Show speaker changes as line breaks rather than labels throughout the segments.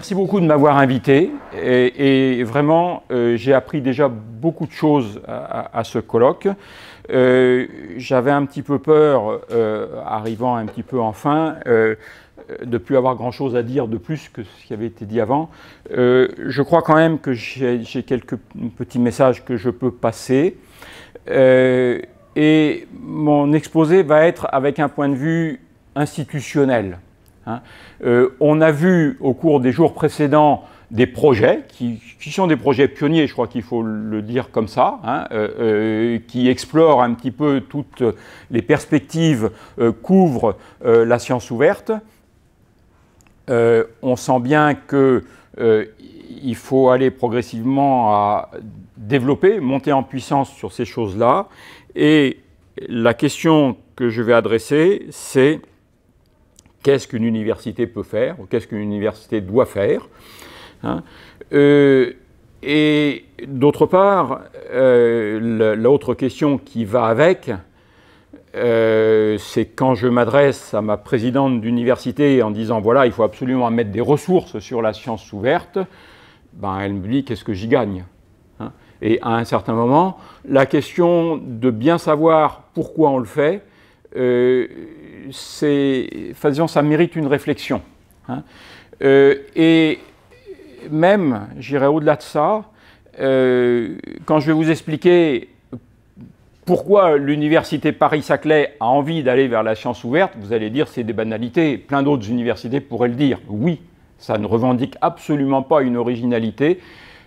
Merci beaucoup de m'avoir invité et vraiment j'ai appris déjà beaucoup de choses à ce colloque. J'avais un petit peu peur, arrivant un petit peu en fin, de ne plus avoir grand-chose à dire de plus que ce qui avait été dit avant. Je crois quand même que j'ai quelques petits messages que je peux passer. Et mon exposé va être avec un point de vue institutionnel. On a vu au cours des jours précédents des projets qui sont des projets pionniers, je crois qu'il faut le dire comme ça, qui explorent un petit peu toutes les perspectives, couvrent la science ouverte. On sent bien qu'il faut aller progressivement à développer, monter en puissance sur ces choses-là. Et la question que je vais adresser, c'est qu'est-ce qu'une université peut faire, ou qu'est-ce qu'une université doit faire. Et d'autre part, l'autre question qui va avec, c'est quand je m'adresse à ma présidente d'université en disant voilà, il faut absolument mettre des ressources sur la science ouverte, ben, elle me dit qu'est-ce que j'y gagne. Et à un certain moment, la question de bien savoir pourquoi on le fait, ça mérite une réflexion. Et même, j'irai au-delà de ça, quand je vais vous expliquer pourquoi l'université Paris-Saclay a envie d'aller vers la science ouverte, vous allez dire c'est des banalités, plein d'autres universités pourraient le dire. Oui, ça ne revendique absolument pas une originalité,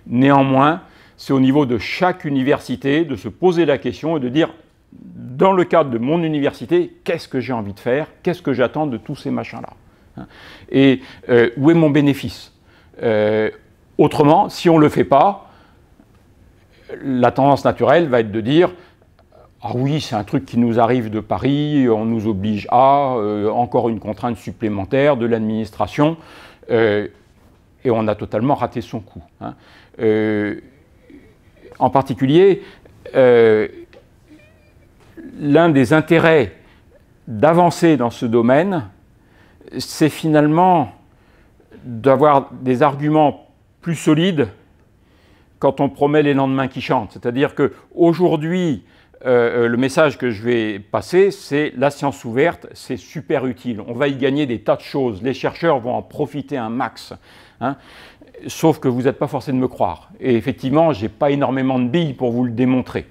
néanmoins, c'est au niveau de chaque université de se poser la question et de dire, dans le cadre de mon université, qu'est-ce que j'ai envie de faire, qu'est-ce que j'attends de tous ces machins-là, et où est mon bénéfice. Autrement, si on ne le fait pas, la tendance naturelle va être de dire ah oui, c'est un truc qui nous arrive de Paris, on nous oblige à, encore une contrainte supplémentaire de l'administration, et on a totalement raté son coup. En particulier, l'un des intérêts d'avancer dans ce domaine, c'est finalement d'avoir des arguments plus solides quand on promet les lendemains qui chantent. C'est-à-dire qu'aujourd'hui, le message que je vais passer, c'est la science ouverte, c'est super utile. On va y gagner des tas de choses. Les chercheurs vont en profiter un max. Sauf que vous n'êtes pas forcé de me croire. Et effectivement, je n'ai pas énormément de billes pour vous le démontrer.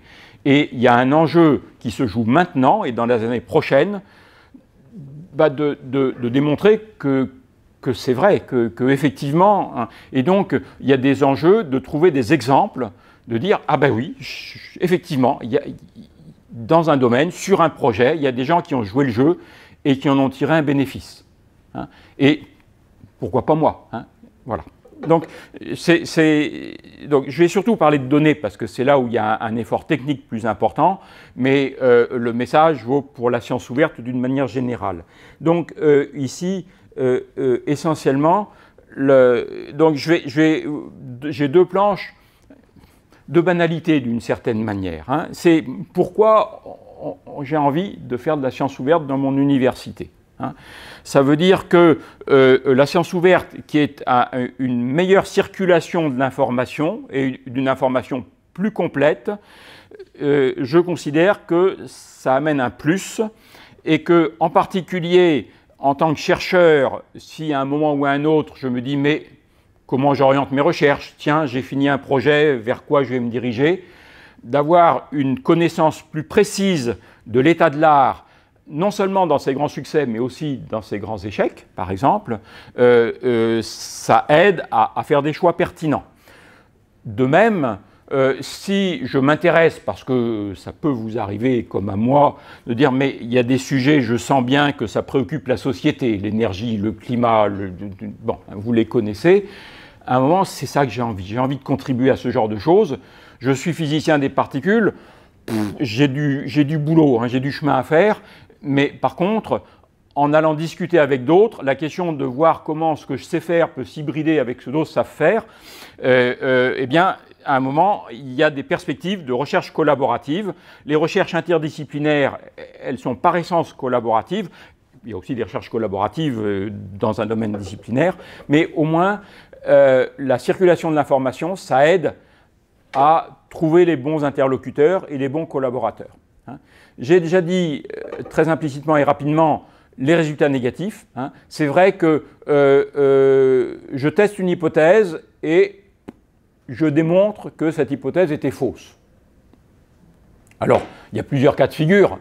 Et il y a un enjeu qui se joue maintenant et dans les années prochaines de démontrer que c'est vrai, que effectivement, et donc il y a des enjeux de trouver des exemples, de dire ah ben oui, effectivement, dans un domaine, sur un projet, il y a des gens qui ont joué le jeu et qui en ont tiré un bénéfice. Et pourquoi pas moi, voilà. Donc, je vais surtout parler de données parce que c'est là où il y a un effort technique plus important, mais le message vaut pour la science ouverte d'une manière générale. Donc, ici, essentiellement, j'ai deux planches de banalité d'une certaine manière. C'est pourquoi j'ai envie de faire de la science ouverte dans mon université. Ça veut dire que la science ouverte, qui est une meilleure circulation de l'information et d'une information plus complète, je considère que ça amène un plus et que, en particulier, en tant que chercheur, si à un moment ou à un autre, je me dis mais comment j'oriente mes recherches, tiens, j'ai fini un projet, vers quoi je vais me diriger, d'avoir une connaissance plus précise de l'état de l'art, non seulement dans ses grands succès, mais aussi dans ses grands échecs, par exemple, ça aide à faire des choix pertinents. De même, si je m'intéresse, parce que ça peut vous arriver comme à moi, de dire mais il y a des sujets, je sens bien que ça préoccupe la société, l'énergie, le climat, bon, vous les connaissez, à un moment c'est ça que j'ai envie de contribuer à ce genre de choses. Je suis physicien des particules, j'ai du boulot, j'ai du chemin à faire. Mais par contre, en allant discuter avec d'autres, la question de voir comment ce que je sais faire peut s'hybrider avec ce d'autres savent faire, eh bien, à un moment, il y a des perspectives de recherche collaborative. Les recherches interdisciplinaires, elles sont par essence collaboratives. Il y a aussi des recherches collaboratives dans un domaine disciplinaire, mais au moins, la circulation de l'information, ça aide à trouver les bons interlocuteurs et les bons collaborateurs. Hein. J'ai déjà dit très implicitement et rapidement les résultats négatifs. Hein. C'est vrai que je teste une hypothèse et je démontre que cette hypothèse était fausse. Alors, il y a plusieurs cas de figure.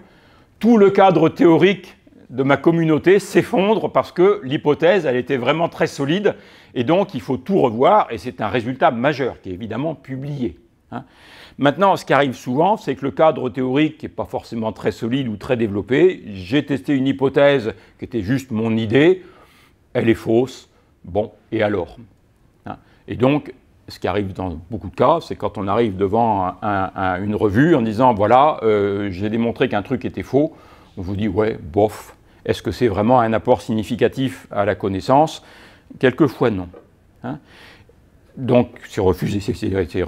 Tout le cadre théorique de ma communauté s'effondre parce que l'hypothèse, elle était vraiment très solide et donc il faut tout revoir et c'est un résultat majeur qui est évidemment publié. Hein. Maintenant, ce qui arrive souvent, c'est que le cadre théorique n'est pas forcément très solide ou très développé. J'ai testé une hypothèse qui était juste mon idée, elle est fausse, bon, et alors? Hein. Et donc, ce qui arrive dans beaucoup de cas, c'est quand on arrive devant une revue en disant « voilà, j'ai démontré qu'un truc était faux », on vous dit « ouais, bof, est-ce que c'est vraiment un apport significatif à la connaissance ?» Quelquefois non. Hein. Donc c'est refusé,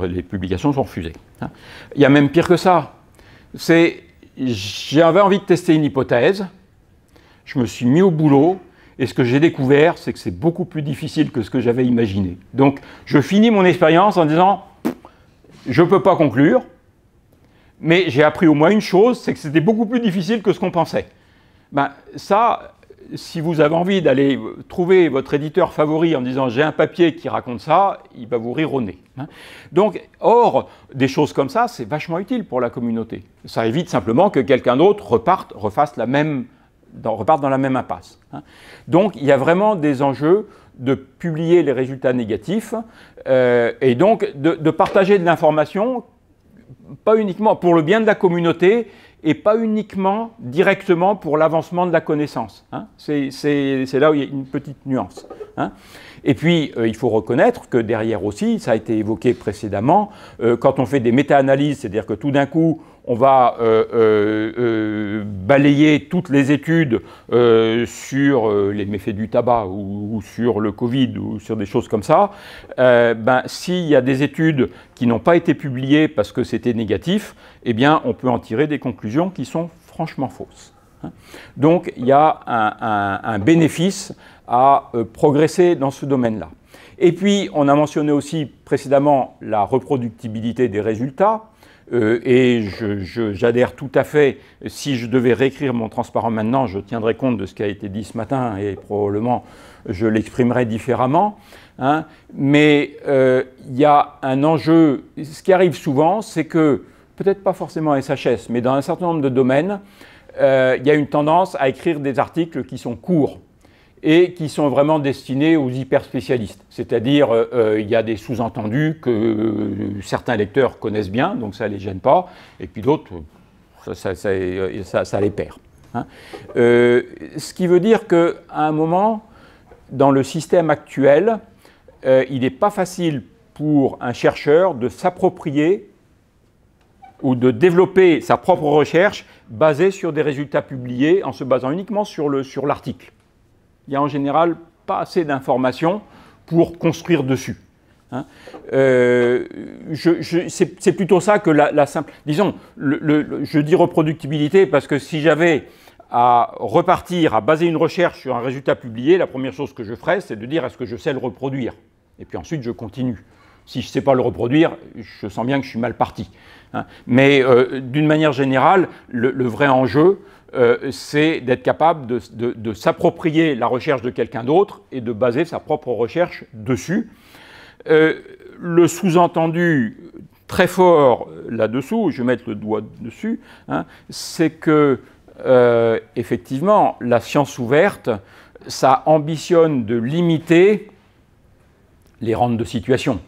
les publications sont refusées. Hein. Il y a même pire que ça. J'avais envie de tester une hypothèse, je me suis mis au boulot, et ce que j'ai découvert, c'est que c'est beaucoup plus difficile que ce que j'avais imaginé. Donc, je finis mon expérience en disant « je ne peux pas conclure », mais j'ai appris au moins une chose, c'est que c'était beaucoup plus difficile que ce qu'on pensait. Ben, ça, si vous avez envie d'aller trouver votre éditeur favori en disant « j'ai un papier qui raconte ça », il va vous rire au nez. Hein. Donc, or, des choses comme ça, c'est vachement utile pour la communauté. Ça évite simplement que quelqu'un d'autre reparte dans la même impasse. Hein. Donc, il y a vraiment des enjeux de publier les résultats négatifs et donc de partager de l'information, pas uniquement pour le bien de la communauté et pas uniquement directement pour l'avancement de la connaissance. Hein. C'est là où il y a une petite nuance. Hein. Et puis, il faut reconnaître que derrière aussi, ça a été évoqué précédemment, quand on fait des méta-analyses, c'est-à-dire que tout d'un coup, on va balayer toutes les études sur les méfaits du tabac ou sur le Covid ou sur des choses comme ça, s'il y a des études qui n'ont pas été publiées parce que c'était négatif, eh bien, on peut en tirer des conclusions qui sont franchement fausses. Donc, il y a un bénéfice à progresser dans ce domaine-là. Et puis, on a mentionné aussi précédemment la reproductibilité des résultats. Et j'adhère tout à fait. Si je devais réécrire mon transparent maintenant, je tiendrais compte de ce qui a été dit ce matin et probablement je l'exprimerais différemment. Hein. Mais il y a un enjeu. Ce qui arrive souvent, c'est que, peut-être pas forcément à SHS, mais dans un certain nombre de domaines, il y a une tendance à écrire des articles qui sont courts et qui sont vraiment destinés aux hyper-spécialistes. C'est-à-dire, il y a des sous-entendus que certains lecteurs connaissent bien, donc ça ne les gêne pas, et puis d'autres, ça les perd. Hein. Ce qui veut dire qu'à un moment, dans le système actuel, il n'est pas facile pour un chercheur de s'approprier ou de développer sa propre recherche basée sur des résultats publiés en se basant uniquement sur l'article. Il n'y a en général pas assez d'informations pour construire dessus. Hein. C'est plutôt ça que la simple... Disons, je dis reproductibilité parce que si j'avais à repartir, à baser une recherche sur un résultat publié, la première chose que je ferais, c'est de dire est-ce que je sais le reproduire? Et puis ensuite, je continue. Si je ne sais pas le reproduire, je sens bien que je suis mal parti. Hein. Mais d'une manière générale, le vrai enjeu, c'est d'être capable de s'approprier la recherche de quelqu'un d'autre et de baser sa propre recherche dessus. Le sous-entendu très fort là-dessous, je vais mettre le doigt dessus, hein, c'est que, effectivement, la science ouverte, ça ambitionne de limiter les rentes de situation.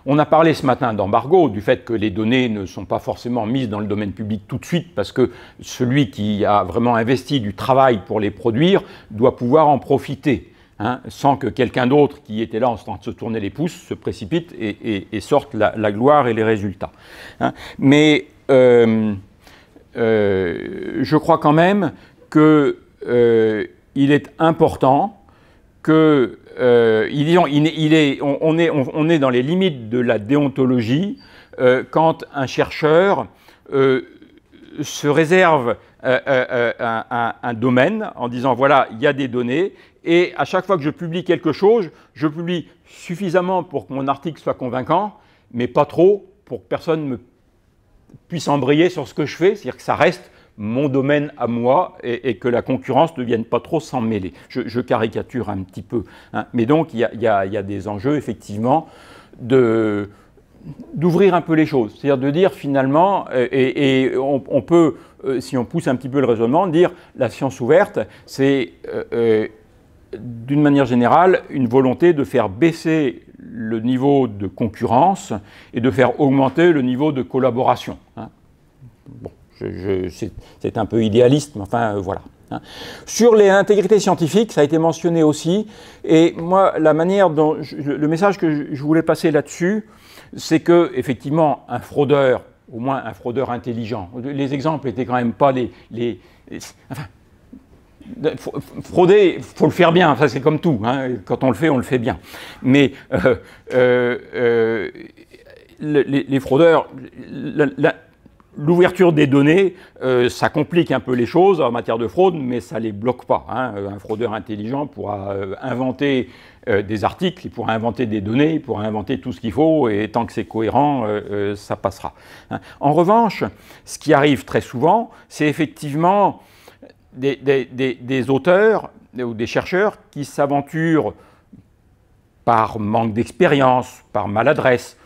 On a parlé ce matin d'embargo, du fait que les données ne sont pas forcément mises dans le domaine public tout de suite parce que celui qui a vraiment investi du travail pour les produire doit pouvoir en profiter, hein, sans que quelqu'un d'autre qui était là en train de se tourner les pouces se précipite et sorte la gloire et les résultats. Hein. Mais je crois quand même qu'il est important que on est dans les limites de la déontologie quand un chercheur se réserve un domaine en disant voilà, il y a des données et à chaque fois que je publie quelque chose, je publie suffisamment pour que mon article soit convaincant, mais pas trop pour que personne ne puisse embrayer sur ce que je fais, c'est-à-dire que ça reste mon domaine à moi et que la concurrence ne vienne pas trop s'en mêler. Je caricature un petit peu, hein. Mais donc il y a des enjeux effectivement d'ouvrir un peu les choses, c'est-à-dire de dire finalement, et on peut, si on pousse un petit peu le raisonnement, dire la science ouverte, c'est d'une manière générale une volonté de faire baisser le niveau de concurrence et de faire augmenter le niveau de collaboration, hein. Bon, c'est un peu idéaliste, mais enfin voilà. Hein. Sur l'intégrité scientifique, ça a été mentionné aussi, et moi, la manière dont le message que je voulais passer là-dessus, c'est que effectivement, un fraudeur, au moins un fraudeur intelligent, les exemples étaient quand même pas enfin, frauder, il faut le faire bien, ça c'est comme tout, hein. Quand on le fait bien. Mais les fraudeurs, l'ouverture des données, ça complique un peu les choses en matière de fraude, mais ça ne les bloque pas, hein. Un fraudeur intelligent pourra inventer des articles, il pourra inventer des données, il pourra inventer tout ce qu'il faut, et tant que c'est cohérent, ça passera. Hein. En revanche, ce qui arrive très souvent, c'est effectivement des auteurs ou des chercheurs qui s'aventurent par manque d'expérience, par maladresse,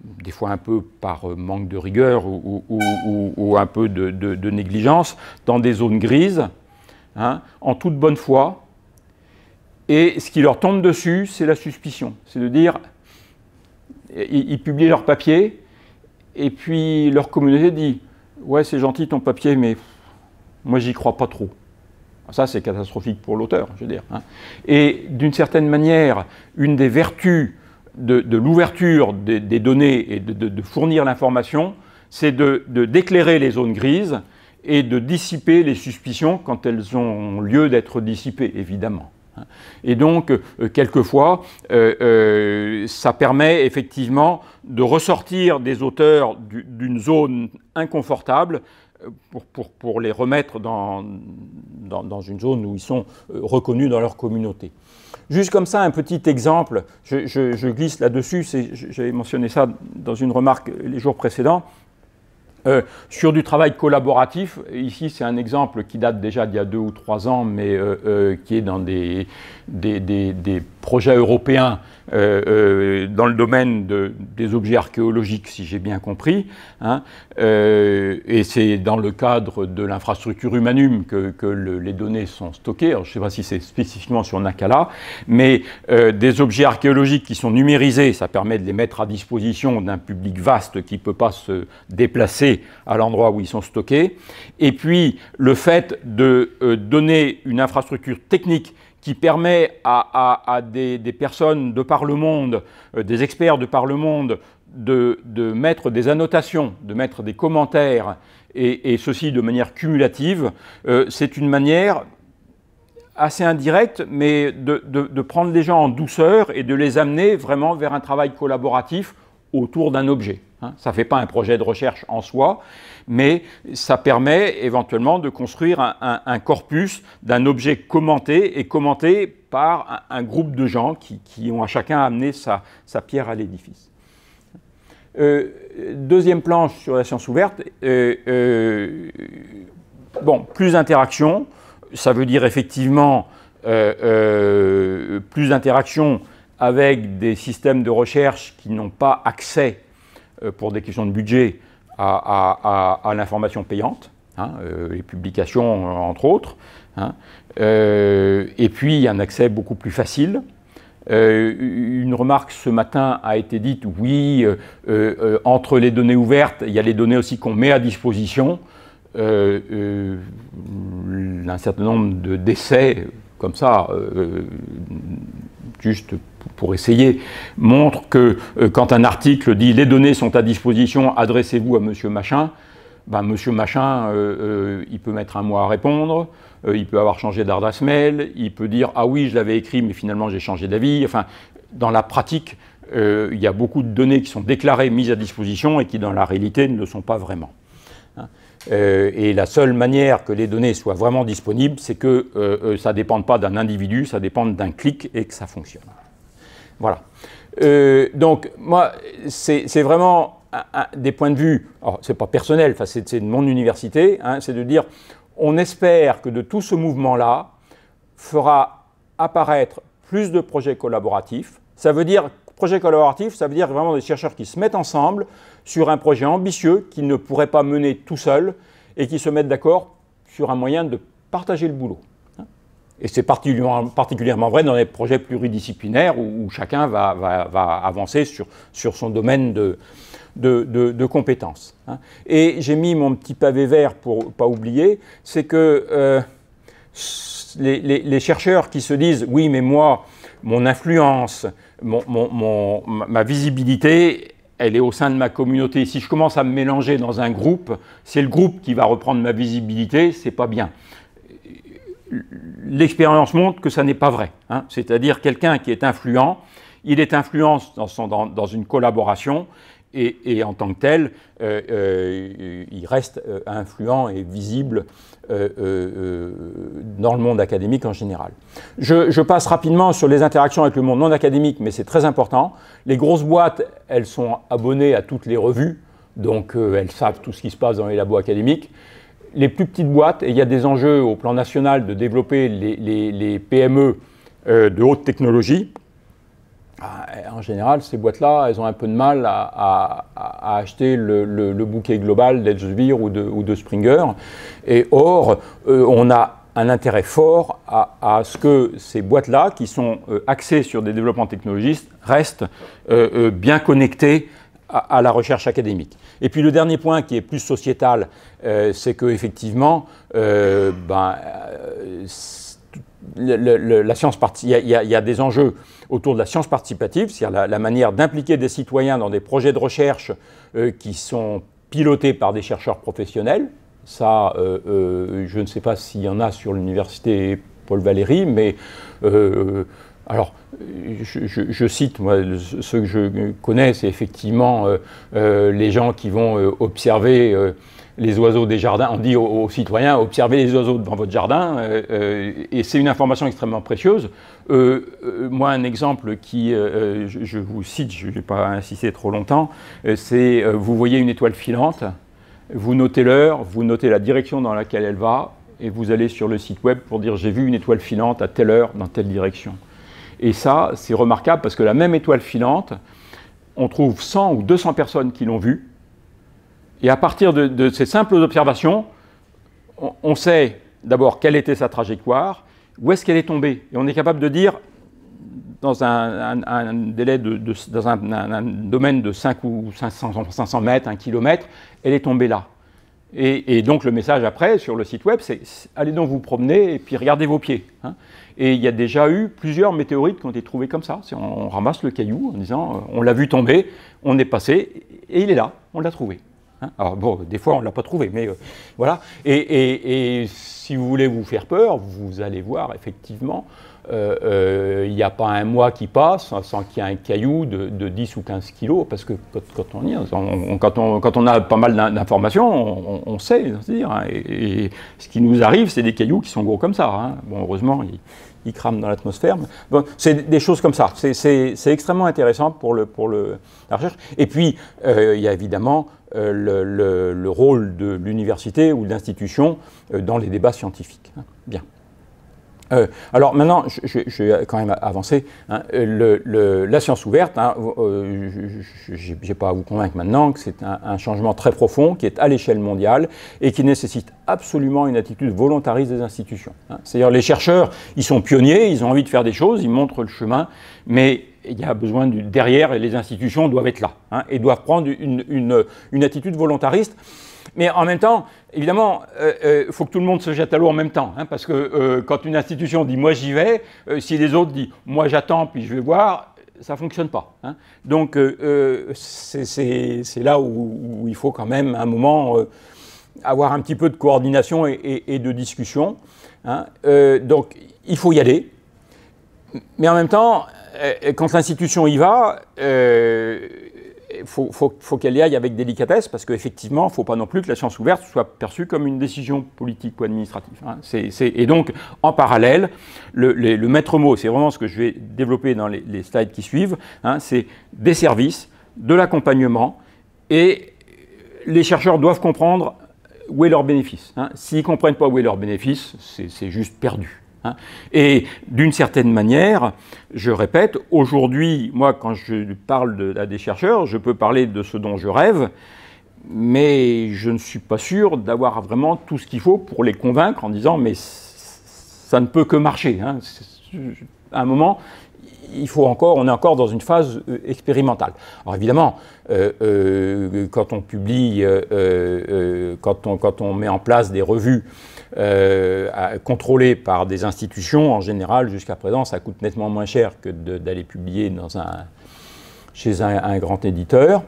des fois un peu par manque de rigueur ou un peu de négligence, dans des zones grises, hein, en toute bonne foi. Et ce qui leur tombe dessus, c'est la suspicion. C'est de dire, ils publient leur papier, et puis leur communauté dit « Ouais, c'est gentil ton papier, mais moi, j'y crois pas trop. » Ça, c'est catastrophique pour l'auteur, je veux dire. Hein. Et d'une certaine manière, une des vertus de l'ouverture des données et de fournir l'information, c'est d'éclairer les zones grises et de dissiper les suspicions quand elles ont lieu d'être dissipées, évidemment. Et donc, quelquefois, ça permet effectivement de ressortir des auteurs d'une zone inconfortable pour les remettre dans une zone où ils sont reconnus dans leur communauté. Juste comme ça, un petit exemple, je glisse là-dessus, j'avais mentionné ça dans une remarque les jours précédents. Sur du travail collaboratif, ici c'est un exemple qui date déjà d'il y a 2 ou 3 ans, mais qui est dans des projets européens dans le domaine des objets archéologiques, si j'ai bien compris, hein, et c'est dans le cadre de l'infrastructure Humanum que les données sont stockées. Alors, je ne sais pas si c'est spécifiquement sur Nacala, mais des objets archéologiques qui sont numérisés, ça permet de les mettre à disposition d'un public vaste qui ne peut pas se déplacer à l'endroit où ils sont stockés. Et puis, le fait de donner une infrastructure technique qui permet à des personnes de par le monde, des experts de par le monde, de mettre des annotations, de mettre des commentaires, et ceci de manière cumulative, c'est une manière assez indirecte, mais de prendre les gens en douceur et de les amener vraiment vers un travail collaboratif autour d'un objet. Hein. Ça ne fait pas un projet de recherche en soi, mais ça permet éventuellement de construire un corpus d'un objet commenté et commenté par un groupe de gens qui ont à chacun amené sa pierre à l'édifice. Deuxième planche sur la science ouverte, bon, plus d'interaction, ça veut dire effectivement plus d'interaction avec des systèmes de recherche qui n'ont pas accès, pour des questions de budget, à l'information payante, hein, les publications entre autres, hein, et puis un accès beaucoup plus facile. Une remarque ce matin a été dite, oui, entre les données ouvertes, il y a les données aussi qu'on met à disposition. Un certain nombre d'essais comme ça, juste pour essayer, montrent que quand un article dit « les données sont à disposition, adressez-vous à monsieur machin », ben, monsieur machin, il peut mettre un mois à répondre, il peut avoir changé d'adresse mail, il peut dire « ah oui, je l'avais écrit, mais finalement j'ai changé d'avis ». Enfin, dans la pratique, il y a beaucoup de données qui sont déclarées, mises à disposition, et qui dans la réalité ne le sont pas vraiment. Et la seule manière que les données soient vraiment disponibles, c'est que ça ne dépende pas d'un individu, ça dépend d'un clic et que ça fonctionne. Voilà. Donc, moi, c'est vraiment des points de vue, alors c'est pas personnel, c'est de mon université, c'est de dire, on espère que de tout ce mouvement-là fera apparaître plus de projets collaboratifs. Ça veut dire, projet collaboratif, ça veut dire vraiment des chercheurs qui se mettent ensemble sur un projet ambitieux qu'ils ne pourraient pas mener tout seuls et qui se mettent d'accord sur un moyen de partager le boulot. Et c'est particulièrement vrai dans les projets pluridisciplinaires où chacun va avancer sur son domaine de compétences. Et j'ai mis mon petit pavé vert pour ne pas oublier, c'est que les chercheurs qui se disent « oui, mais moi, mon influence, ma visibilité, elle est au sein de ma communauté. Si je commence à me mélanger dans un groupe, c'est le groupe qui va reprendre ma visibilité, c'est pas bien. » L'expérience montre que ça n'est pas vrai. C'est-à-dire quelqu'un qui est influent, il est influent dans une collaboration et en tant que tel, il reste influent et visible dans le monde académique en général. Je passe rapidement sur les interactions avec le monde non académique, mais c'est très important. Les grosses boîtes, elles sont abonnées à toutes les revues, donc elles savent tout ce qui se passe dans les labos académiques. Les plus petites boîtes, et il y a des enjeux au plan national de développer les PME de haute technologie. En général, ces boîtes-là, elles ont un peu de mal à acheter le bouquet global d'Elsevier ou de Springer. Et or, on a un intérêt fort à ce que ces boîtes-là, qui sont axées sur des développements technologistes, restent bien connectées à la recherche académique. Et puis le dernier point qui est plus sociétal, c'est qu'effectivement, la science il y a des enjeux autour de la science participative, c'est-à-dire la manière d'impliquer des citoyens dans des projets de recherche qui sont pilotés par des chercheurs professionnels. Ça, je ne sais pas s'il y en a sur l'université Paul Valéry, mais alors, je cite, moi, ceux que je connais, c'est effectivement les gens qui vont observer les oiseaux des jardins. On dit aux citoyens, observez les oiseaux devant votre jardin, et c'est une information extrêmement précieuse. Moi, un exemple qui, je vous cite, je ne vais pas insister trop longtemps, c'est, vous voyez une étoile filante, vous notez l'heure, vous notez la direction dans laquelle elle va, et vous allez sur le site web pour dire, j'ai vu une étoile filante à telle heure, dans telle direction. Et ça, c'est remarquable parce que la même étoile filante, on trouve 100 ou 200 personnes qui l'ont vue. Et à partir de ces simples observations, on sait d'abord quelle était sa trajectoire, où est-ce qu'elle est tombée. Et on est capable de dire, dans un délai dans un domaine de 5 ou 500 mètres, 1 kilomètre, elle est tombée là. Et donc le message après sur le site web, c'est allez donc vous promener et puis regardez vos pieds. Et il y a déjà eu plusieurs météorites qui ont été trouvées comme ça. On ramasse le caillou en disant on l'a vu tomber, on est passé et il est là, on l'a trouvé. Alors bon, des fois on ne l'a pas trouvé, mais voilà. Et si vous voulez vous faire peur, vous allez voir effectivement, il n'y a pas un mois qui passe sans qu'il y ait un caillou de 10 ou 15 kilos, parce que quand on a pas mal d'informations, on sait, c'est-à-dire, et ce qui nous arrive, c'est des cailloux qui sont gros comme ça. Bon, heureusement, ils crament dans l'atmosphère. Bon, c'est des choses comme ça. C'est extrêmement intéressant pour la recherche. Et puis, il y a évidemment le rôle de l'université ou de l'institution dans les débats scientifiques. Bien. Alors maintenant, je vais quand même avancer. La science ouverte, je n'ai pas à vous convaincre maintenant que c'est un changement très profond qui est à l'échelle mondiale et qui nécessite absolument une attitude volontariste des institutions. C'est-à-dire les chercheurs, ils sont pionniers, ils ont envie de faire des choses, ils montrent le chemin, mais il y a besoin derrière et les institutions doivent être là et doivent prendre une attitude volontariste. Mais en même temps, évidemment, il faut que tout le monde se jette à l'eau en même temps, parce que quand une institution dit « moi j'y vais », si les autres disent « moi j'attends puis je vais voir », ça ne fonctionne pas. Donc c'est là où il faut quand même à un moment avoir un petit peu de coordination et de discussion. Donc il faut y aller, mais en même temps, quand l'institution y va, faut qu'elle y aille avec délicatesse, parce qu'effectivement, il ne faut pas non plus que la science ouverte soit perçue comme une décision politique ou administrative. Hein. Et donc, en parallèle, le maître mot, c'est vraiment ce que je vais développer dans les slides qui suivent, hein, c'est des services, de l'accompagnement, et les chercheurs doivent comprendre où est leur bénéfice. Hein. S'ils ne comprennent pas où est leur bénéfice, c'est juste perdu. Hein. Et d'une certaine manière, je répète, aujourd'hui, moi, quand je parle à des chercheurs, je peux parler de ce dont je rêve, mais je ne suis pas sûr d'avoir vraiment tout ce qu'il faut pour les convaincre en disant « mais ça ne peut que marcher hein. ». À un moment, on est encore dans une phase expérimentale. Alors évidemment, quand on publie, quand on met en place des revues contrôlées par des institutions, en général, jusqu'à présent, ça coûte nettement moins cher que d'aller publier chez un grand éditeur.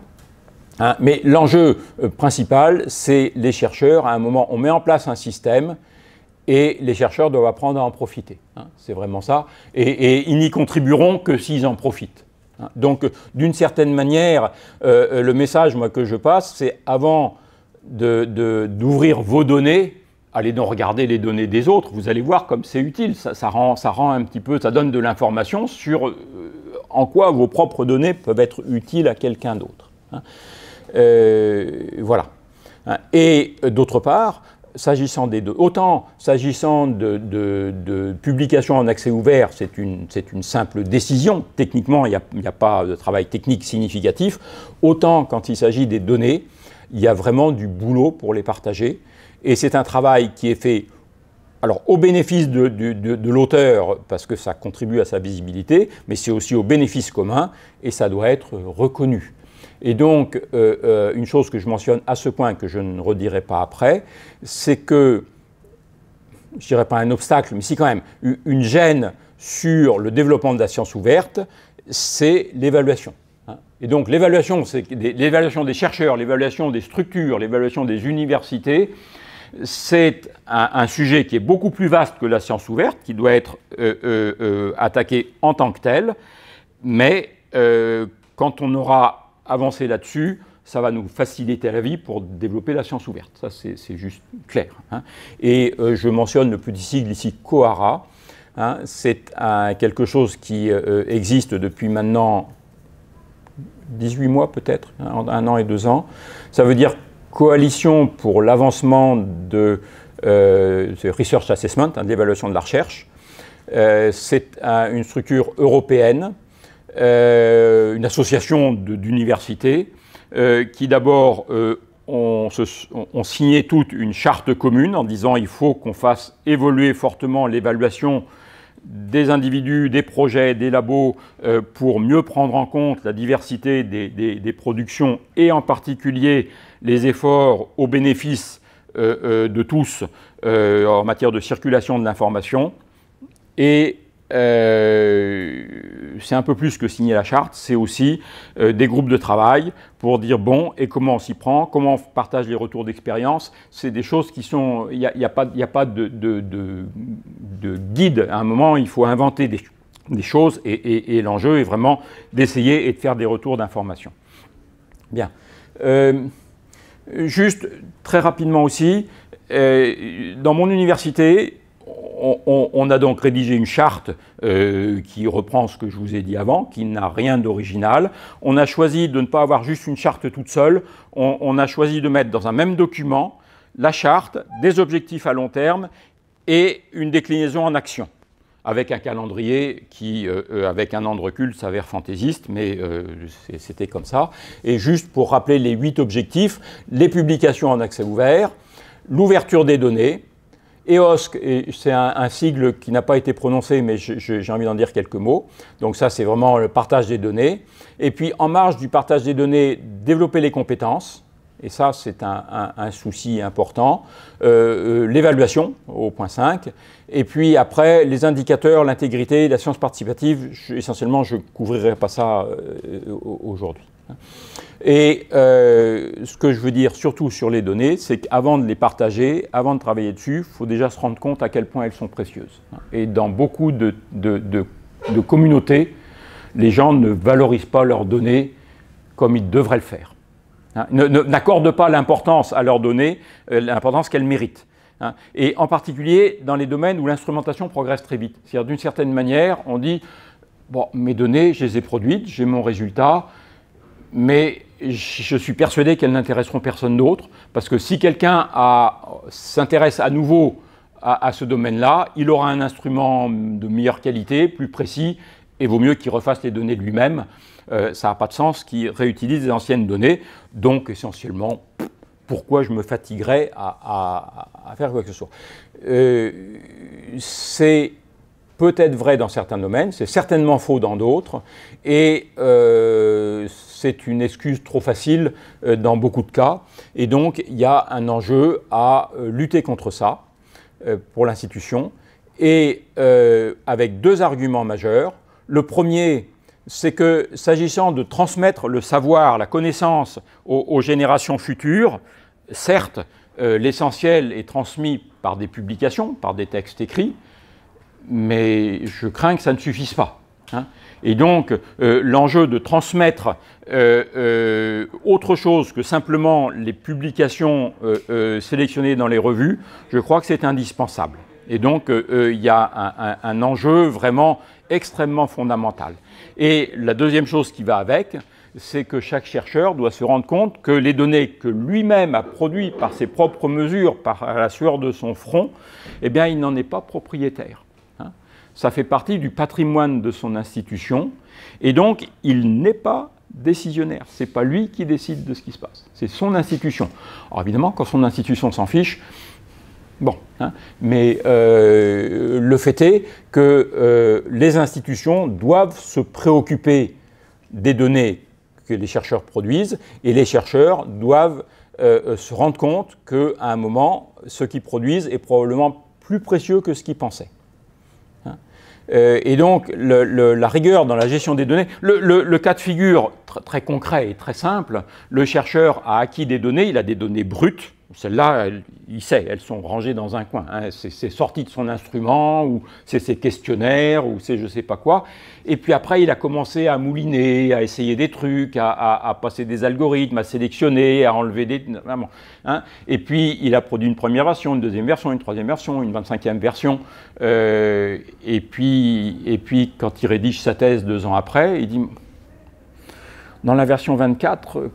Hein, mais l'enjeu principal, c'est les chercheurs. À un moment, on met en place un système et les chercheurs doivent apprendre à en profiter. Hein, c'est vraiment ça. Et ils n'y contribueront que s'ils en profitent. Hein. Donc, d'une certaine manière, le message moi, que je passe, c'est avant d'ouvrir vos données, allez donc regarder les données des autres, vous allez voir comme c'est utile. Ça rend un petit peu, ça donne de l'information sur en quoi vos propres données peuvent être utiles à quelqu'un d'autre. Hein. Voilà. Hein. Et d'autre part, s'agissant des deux, autant s'agissant de publication en accès ouvert, c'est une simple décision, techniquement il n'y a pas de travail technique significatif, autant quand il s'agit des données, il y a vraiment du boulot pour les partager, et c'est un travail qui est fait alors, au bénéfice de l'auteur, parce que ça contribue à sa visibilité, mais c'est aussi au bénéfice commun, et ça doit être reconnu. Et donc, une chose que je mentionne à ce point, que je ne redirai pas après, c'est que, je ne dirais pas un obstacle, mais si quand même, une gêne sur le développement de la science ouverte, c'est l'évaluation. Hein. Et donc, l'évaluation, c'est l'évaluation des chercheurs, l'évaluation des structures, l'évaluation des universités, c'est un sujet qui est beaucoup plus vaste que la science ouverte, qui doit être attaqué en tant que tel, mais quand on aura avancé là-dessus, ça va nous faciliter la vie pour développer la science ouverte. Ça, c'est juste clair. Hein. Et je mentionne le petit sigle ici, COARA. Hein. C'est quelque chose qui existe depuis maintenant 18 mois peut-être, hein, 1 an et 2 ans. Ça veut dire Coalition pour l'avancement de Research Assessment, hein, d'évaluation de la recherche. C'est une structure européenne, une association d'universités qui d'abord ont signé toute une charte commune en disant il faut qu'on fasse évoluer fortement l'évaluation des individus, des projets, des labos pour mieux prendre en compte la diversité des productions et en particulier les efforts au bénéfice de tous en matière de circulation de l'information. Et c'est un peu plus que signer la charte, c'est aussi des groupes de travail pour dire bon, et comment on s'y prend, comment on partage les retours d'expérience. C'est des choses qui sont... Il n'y a pas de guide. À un moment, il faut inventer des choses et l'enjeu est vraiment d'essayer et de faire des retours d'information. Bien. Juste très rapidement aussi, dans mon université, on a donc rédigé une charte qui reprend ce que je vous ai dit avant, qui n'a rien d'original. On a choisi de ne pas avoir juste une charte toute seule, on a choisi de mettre dans un même document la charte, des objectifs à long terme et une déclinaison en action, avec un calendrier qui, avec un an de recul, s'avère fantaisiste, mais c'était comme ça. Et juste pour rappeler les 8 objectifs, les publications en accès ouvert, l'ouverture des données, EOSC, c'est un sigle qui n'a pas été prononcé, mais j'ai envie d'en dire quelques mots. Donc ça, c'est vraiment le partage des données. Et puis, en marge du partage des données, développer les compétences. Et ça, c'est un souci important. L'évaluation, au point 5. Et puis après, les indicateurs, l'intégrité, la science participative. Essentiellement, je ne couvrirai pas ça aujourd'hui. Et ce que je veux dire surtout sur les données, c'est qu'avant de les partager, avant de travailler dessus, il faut déjà se rendre compte à quel point elles sont précieuses. Et dans beaucoup de communautés, les gens ne valorisent pas leurs données comme il devrait le faire. Hein, n'accorde pas l'importance à leurs données, l'importance qu'elles méritent. Hein, et en particulier dans les domaines où l'instrumentation progresse très vite. C'est-à-dire d'une certaine manière, on dit, bon, mes données, je les ai produites, j'ai mon résultat, mais je suis persuadé qu'elles n'intéresseront personne d'autre, parce que si quelqu'un s'intéresse à nouveau à ce domaine-là, il aura un instrument de meilleure qualité, plus précis, et vaut mieux qu'il refasse les données de lui-même. Ça n'a pas de sens qu'il réutilise des anciennes données. Donc, essentiellement, pourquoi je me fatiguerais à faire quoi que ce soit? C'est peut-être vrai dans certains domaines, c'est certainement faux dans d'autres, et c'est une excuse trop facile dans beaucoup de cas. Et donc, il y a un enjeu à lutter contre ça pour l'institution, et avec deux arguments majeurs. Le premier, c'est que s'agissant de transmettre le savoir, la connaissance aux générations futures, certes, l'essentiel est transmis par des publications, par des textes écrits, mais je crains que ça ne suffise pas. Hein. Et donc, l'enjeu de transmettre autre chose que simplement les publications sélectionnées dans les revues, je crois que c'est indispensable. Et donc, il y a un enjeu vraiment extrêmement fondamental. Et la deuxième chose qui va avec, c'est que chaque chercheur doit se rendre compte que les données que lui-même a produites par ses propres mesures, par la sueur de son front, eh bien, il n'en est pas propriétaire. Hein. Ça fait partie du patrimoine de son institution, et donc, il n'est pas décisionnaire. Ce n'est pas lui qui décide de ce qui se passe. C'est son institution. Alors évidemment, quand son institution s'en fiche, bon, hein, mais le fait est que les institutions doivent se préoccuper des données que les chercheurs produisent, et les chercheurs doivent se rendre compte qu'à un moment, ce qu'ils produisent est probablement plus précieux que ce qu'ils pensaient. Hein. Et donc, la rigueur dans la gestion des données, le cas de figure très concret et très simple, le chercheur a acquis des données, il a des données brutes. Celles-là, il sait, elles sont rangées dans un coin. Hein. C'est sorti de son instrument, ou c'est ses questionnaires, ou c'est je ne sais pas quoi. Et puis après, il a commencé à mouliner, à essayer des trucs, à passer des algorithmes, à sélectionner, à enlever des... Vraiment, hein. Et puis, il a produit une première version, une deuxième version, une troisième version, une 25e version. Et puis, quand il rédige sa thèse 2 ans après, il dit, dans la version 24...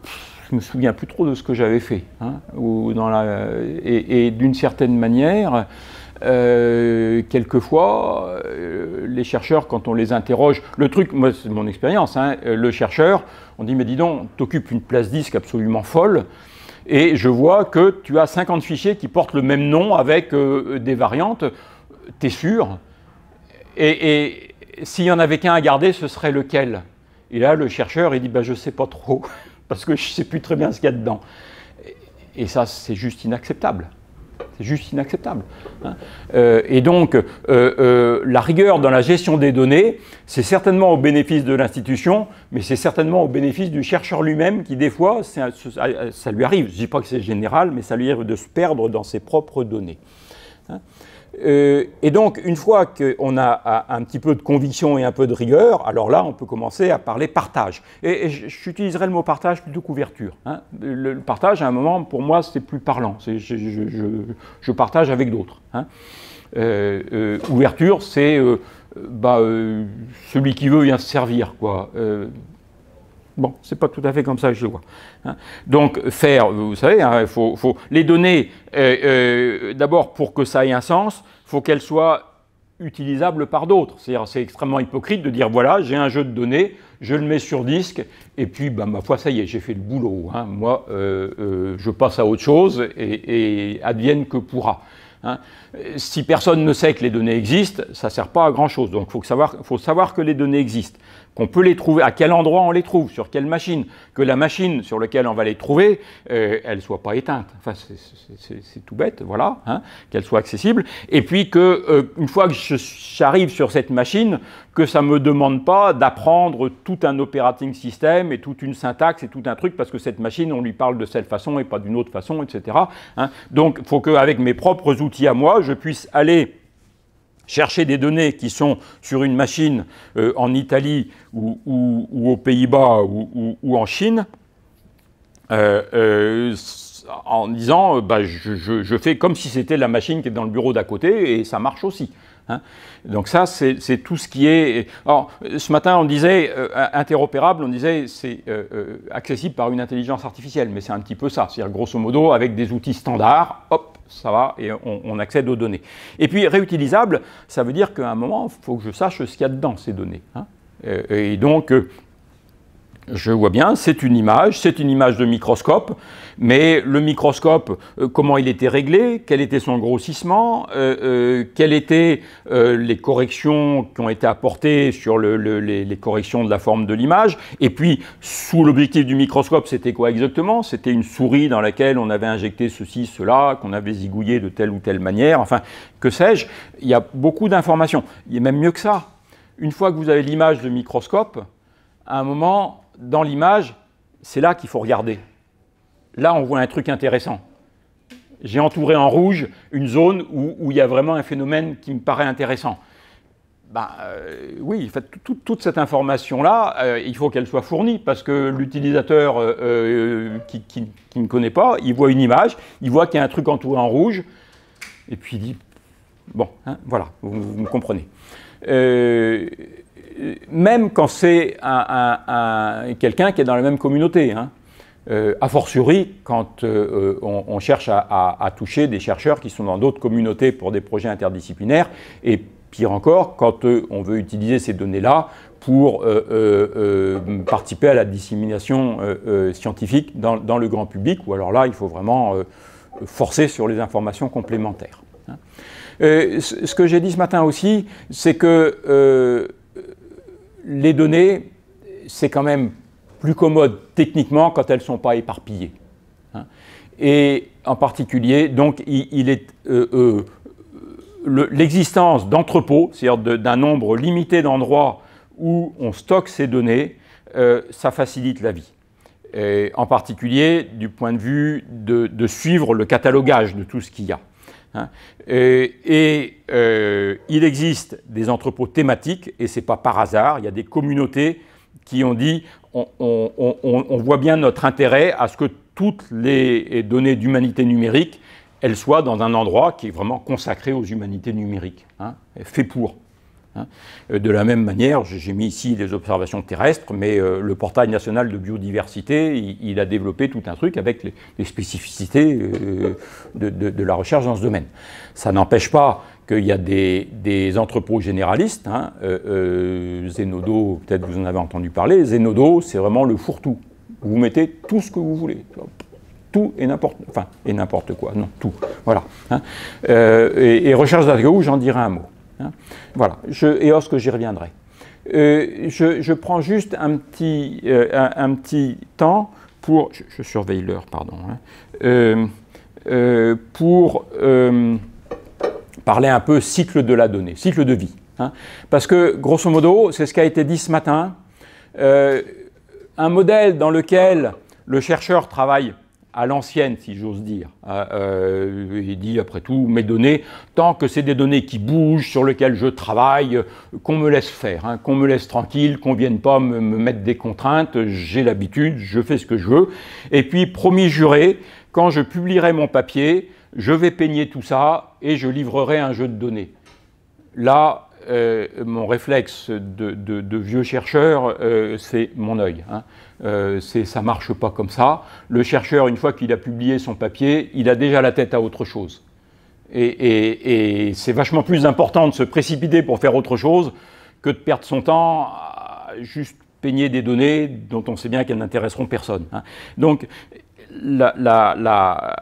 je ne me souviens plus trop de ce que j'avais fait. Hein, et d'une certaine manière, quelquefois, les chercheurs, quand on les interroge, le truc, moi c'est mon expérience, hein, le chercheur, on dit, mais dis donc, t'occupes une place disque absolument folle, et je vois que tu as 50 fichiers qui portent le même nom avec des variantes, t'es sûr? Et s'il n'y en avait qu'un à garder, ce serait lequel? Et là, le chercheur, il dit, bah, je ne sais pas trop. Parce que je ne sais plus très bien ce qu'il y a dedans. Et ça, c'est juste inacceptable. C'est juste inacceptable. Hein. Et donc, la rigueur dans la gestion des données, c'est certainement au bénéfice de l'institution, mais c'est certainement au bénéfice du chercheur lui-même qui, des fois, ça lui arrive, je ne dis pas que c'est général, mais ça lui arrive de se perdre dans ses propres données. Hein. Et donc, une fois qu'on a un petit peu de conviction et un peu de rigueur, alors là, on peut commencer à parler partage. Et j'utiliserai le mot partage plutôt qu'ouverture. Hein. Le partage, à un moment, pour moi, c'est plus parlant. Je partage avec d'autres. Hein. Ouverture, c'est celui qui veut vient se servir, quoi. Bon, c'est pas tout à fait comme ça que je le vois. Hein. Donc, faire, vous savez, hein, faut les données, d'abord, pour que ça ait un sens, il faut qu'elles soient utilisables par d'autres. C'est-à-dire, c'est extrêmement hypocrite de dire, voilà, j'ai un jeu de données, je le mets sur disque, et puis, bah, ma foi, ça y est, j'ai fait le boulot. Hein. Moi, je passe à autre chose, et advienne que pourra. Hein. Si personne ne sait que les données existent, ça ne sert pas à grand-chose. Donc, il faut savoir que les données existent, qu'on peut les trouver, à quel endroit on les trouve, sur quelle machine, que la machine sur laquelle on va les trouver, elle ne soit pas éteinte. Enfin, c'est tout bête, voilà, hein, qu'elle soit accessible. Et puis une fois que j'arrive sur cette machine, que ça ne me demande pas d'apprendre tout un operating system et toute une syntaxe et tout un truc, parce que cette machine, on lui parle de cette façon et pas d'une autre façon, etc. Hein. Donc, il faut qu'avec mes propres outils à moi, je puisse aller chercher des données qui sont sur une machine en Italie ou aux Pays-Bas ou en Chine, en disant je fais comme si c'était la machine qui est dans le bureau d'à côté et ça marche aussi. Hein. Donc ça, c'est tout ce qui est... Alors, ce matin, on disait interopérable, on disait c'est accessible par une intelligence artificielle, mais c'est un petit peu ça. C'est-à-dire, grosso modo, avec des outils standards, hop, ça va, et on accède aux données. Et puis, réutilisable, ça veut dire qu'à un moment, il faut que je sache ce qu'il y a dedans, ces données. Hein. Et donc... je vois bien, c'est une image de microscope, mais le microscope, comment il était réglé, quel était son grossissement, quelles étaient les corrections qui ont été apportées sur les corrections de la forme de l'image, et puis sous l'objectif du microscope, c'était quoi exactement? C'était une souris dans laquelle on avait injecté ceci, cela, qu'on avait zigouillé de telle ou telle manière, enfin, que sais-je, il y a beaucoup d'informations. Il y a même mieux que ça. Une fois que vous avez l'image de microscope, à un moment... dans l'image, c'est là qu'il faut regarder. Là, on voit un truc intéressant. J'ai entouré en rouge une zone où il y a vraiment un phénomène qui me paraît intéressant. Oui, toute cette information-là, il faut qu'elle soit fournie, parce que l'utilisateur qui ne connaît pas, il voit une image, il voit qu'il y a un truc entouré en rouge, et puis il dit, bon, hein, voilà, vous me comprenez. Même quand c'est quelqu'un qui est dans la même communauté, hein. A fortiori quand on cherche à toucher des chercheurs qui sont dans d'autres communautés pour des projets interdisciplinaires, et pire encore, quand on veut utiliser ces données-là pour participer à la dissémination scientifique dans le grand public, ou alors là, il faut vraiment forcer sur les informations complémentaires. Hein. Ce que j'ai dit ce matin aussi, c'est que les données, c'est quand même plus commode techniquement quand elles ne sont pas éparpillées. Hein. Et en particulier, donc, l'existence d'entrepôts, c'est-à-dire d'un nombre limité d'endroits où on stocke ces données, ça facilite la vie. Et en particulier du point de vue de suivre le catalogage de tout ce qu'il y a. Hein. Il existe des entrepôts thématiques, et ce n'est pas par hasard, il y a des communautés qui ont dit on voit bien notre intérêt à ce que toutes les données d'humanité numérique, elles soient dans un endroit qui est vraiment consacré aux humanités numériques, hein, fait pour. Hein. De la même manière, j'ai mis ici les observations terrestres, mais le portail national de biodiversité, il a développé tout un truc avec les spécificités de la recherche dans ce domaine. Ça n'empêche pas qu'il y a des entrepôts généralistes. Hein. Zenodo, peut-être vous en avez entendu parler. Zenodo, c'est vraiment le fourre-tout. Vous mettez tout ce que vous voulez. Tout et n'importe quoi. Non, tout. Voilà. Hein. Et recherche d'AGO, j'en dirai un mot. Hein. Voilà, EOS que j'y reviendrai. Je prends juste un petit temps pour... Je surveille l'heure, pardon. Hein, pour parler un peu cycle de la donnée, cycle de vie. Hein. Parce que, grosso modo, c'est ce qui a été dit ce matin, un modèle dans lequel le chercheur travaille à l'ancienne, si j'ose dire. Il dit, après tout, mes données, tant que c'est des données qui bougent, sur lesquelles je travaille, qu'on me laisse faire, hein, qu'on me laisse tranquille, qu'on ne vienne pas me mettre des contraintes, j'ai l'habitude, je fais ce que je veux. Et puis, promis juré, quand je publierai mon papier, je vais peigner tout ça et je livrerai un jeu de données. Là, mon réflexe de vieux chercheur, c'est mon œil. Hein. Ça ne marche pas comme ça. Le chercheur, une fois qu'il a publié son papier, il a déjà la tête à autre chose. Et c'est vachement plus important de se précipiter pour faire autre chose que de perdre son temps à juste peigner des données dont on sait bien qu'elles n'intéresseront personne. Hein. Donc, la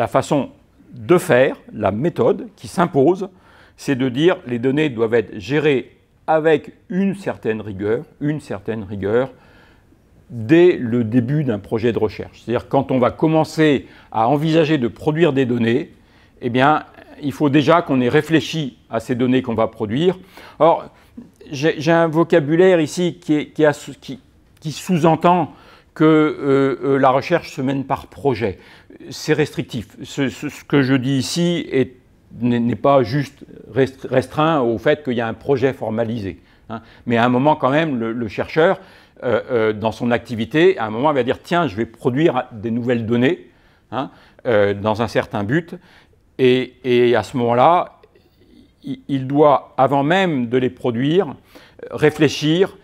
façon de faire, la méthode qui s'impose, c'est de dire les données doivent être gérées avec une certaine rigueur dès le début d'un projet de recherche. C'est-à-dire quand on va commencer à envisager de produire des données, eh bien, il faut déjà qu'on ait réfléchi à ces données qu'on va produire. Or, j'ai un vocabulaire ici qui sous-entend que la recherche se mène par projet. C'est restrictif. Ce que je dis ici est n'est pas juste restreint au fait qu'il y a un projet formalisé. Hein. Mais à un moment, quand même, le chercheur, dans son activité, à un moment, il va dire « Tiens, je vais produire des nouvelles données hein, dans un certain but. » Et à ce moment-là, il doit, avant même de les produire, réfléchir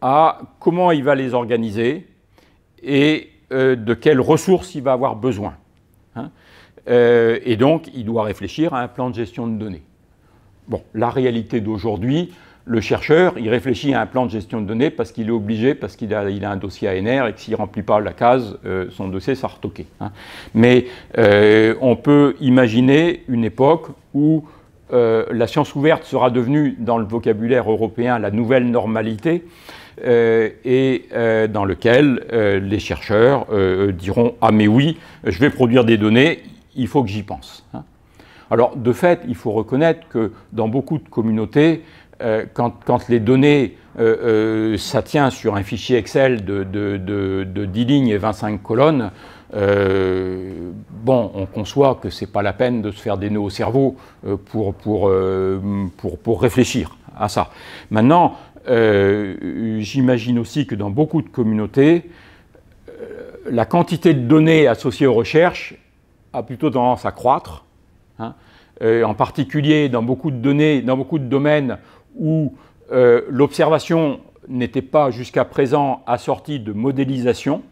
à comment il va les organiser et de quelles ressources il va avoir besoin. Hein. Et donc, il doit réfléchir à un plan de gestion de données. Bon, la réalité d'aujourd'hui, le chercheur, il réfléchit à un plan de gestion de données parce qu'il est obligé, parce qu'il a un dossier ANR et que s'il ne remplit pas la case, son dossier sera retoqué. Hein. Mais on peut imaginer une époque où la science ouverte sera devenue, dans le vocabulaire européen, la nouvelle normalité, et dans lequel les chercheurs diront « Ah mais oui, je vais produire des données, il faut que j'y pense. Hein. » Alors, de fait, il faut reconnaître que dans beaucoup de communautés, quand les données, ça tient sur un fichier Excel de 10 lignes et 25 colonnes, bon, on conçoit que ce n'est pas la peine de se faire des nœuds au cerveau pour réfléchir à ça. Maintenant, j'imagine aussi que dans beaucoup de communautés, la quantité de données associées aux recherches a plutôt tendance à croître. Hein. En particulier dans beaucoup de données, dans beaucoup de domaines où l'observation n'était pas jusqu'à présent assortie de modélisation.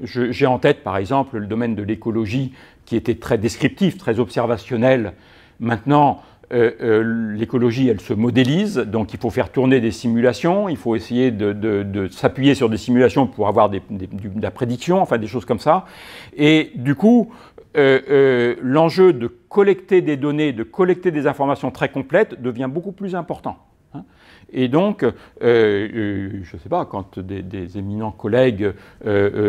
J'ai en tête par exemple le domaine de l'écologie qui était très descriptif, très observationnel. Maintenant, l'écologie, elle se modélise, donc il faut faire tourner des simulations, il faut essayer de s'appuyer sur des simulations pour avoir de la prédiction, enfin des choses comme ça. Et du coup, l'enjeu de collecter des données, de collecter des informations très complètes devient beaucoup plus important. Hein. Et donc, je ne sais pas, quand des éminents collègues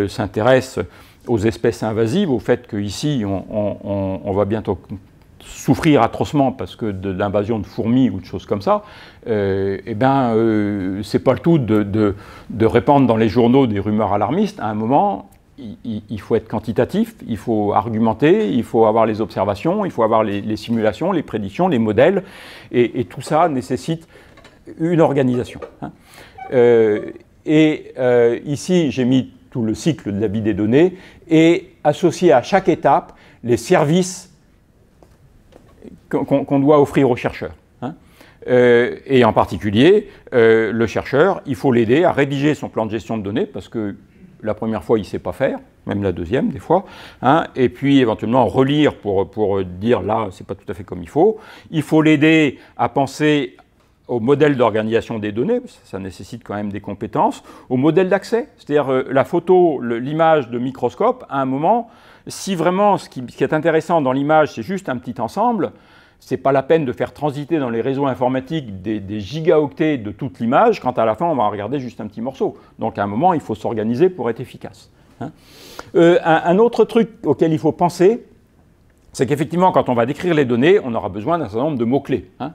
s'intéressent aux espèces invasives, au fait qu'ici, on va bientôt souffrir atrocement parce que de l'invasion de fourmis ou de choses comme ça, eh bien, c'est pas le tout de répandre dans les journaux des rumeurs alarmistes. À un moment, il faut être quantitatif, il faut argumenter, il faut avoir les observations, il faut avoir les simulations, les prédictions, les modèles, et tout ça nécessite une organisation. Hein. Ici, j'ai mis tout le cycle de la vie des données et associé à chaque étape les services qu'on doit offrir aux chercheurs. Hein. Et en particulier, le chercheur, il faut l'aider à rédiger son plan de gestion de données parce que la première fois, il ne sait pas faire, même la deuxième, des fois, hein, et puis éventuellement relire pour dire là, c'est pas tout à fait comme il faut. Il faut l'aider à penser au modèle d'organisation des données, ça nécessite quand même des compétences, au modèle d'accès, c'est-à-dire la photo, l'image de microscope, à un moment, si vraiment ce qui est intéressant dans l'image, c'est juste un petit ensemble, c'est pas la peine de faire transiter dans les réseaux informatiques des gigaoctets de toute l'image, quand à la fin on va regarder juste un petit morceau. Donc à un moment, il faut s'organiser pour être efficace. Hein. Un autre truc auquel il faut penser, c'est qu'effectivement, quand on va décrire les données, on aura besoin d'un certain nombre de mots-clés. Hein,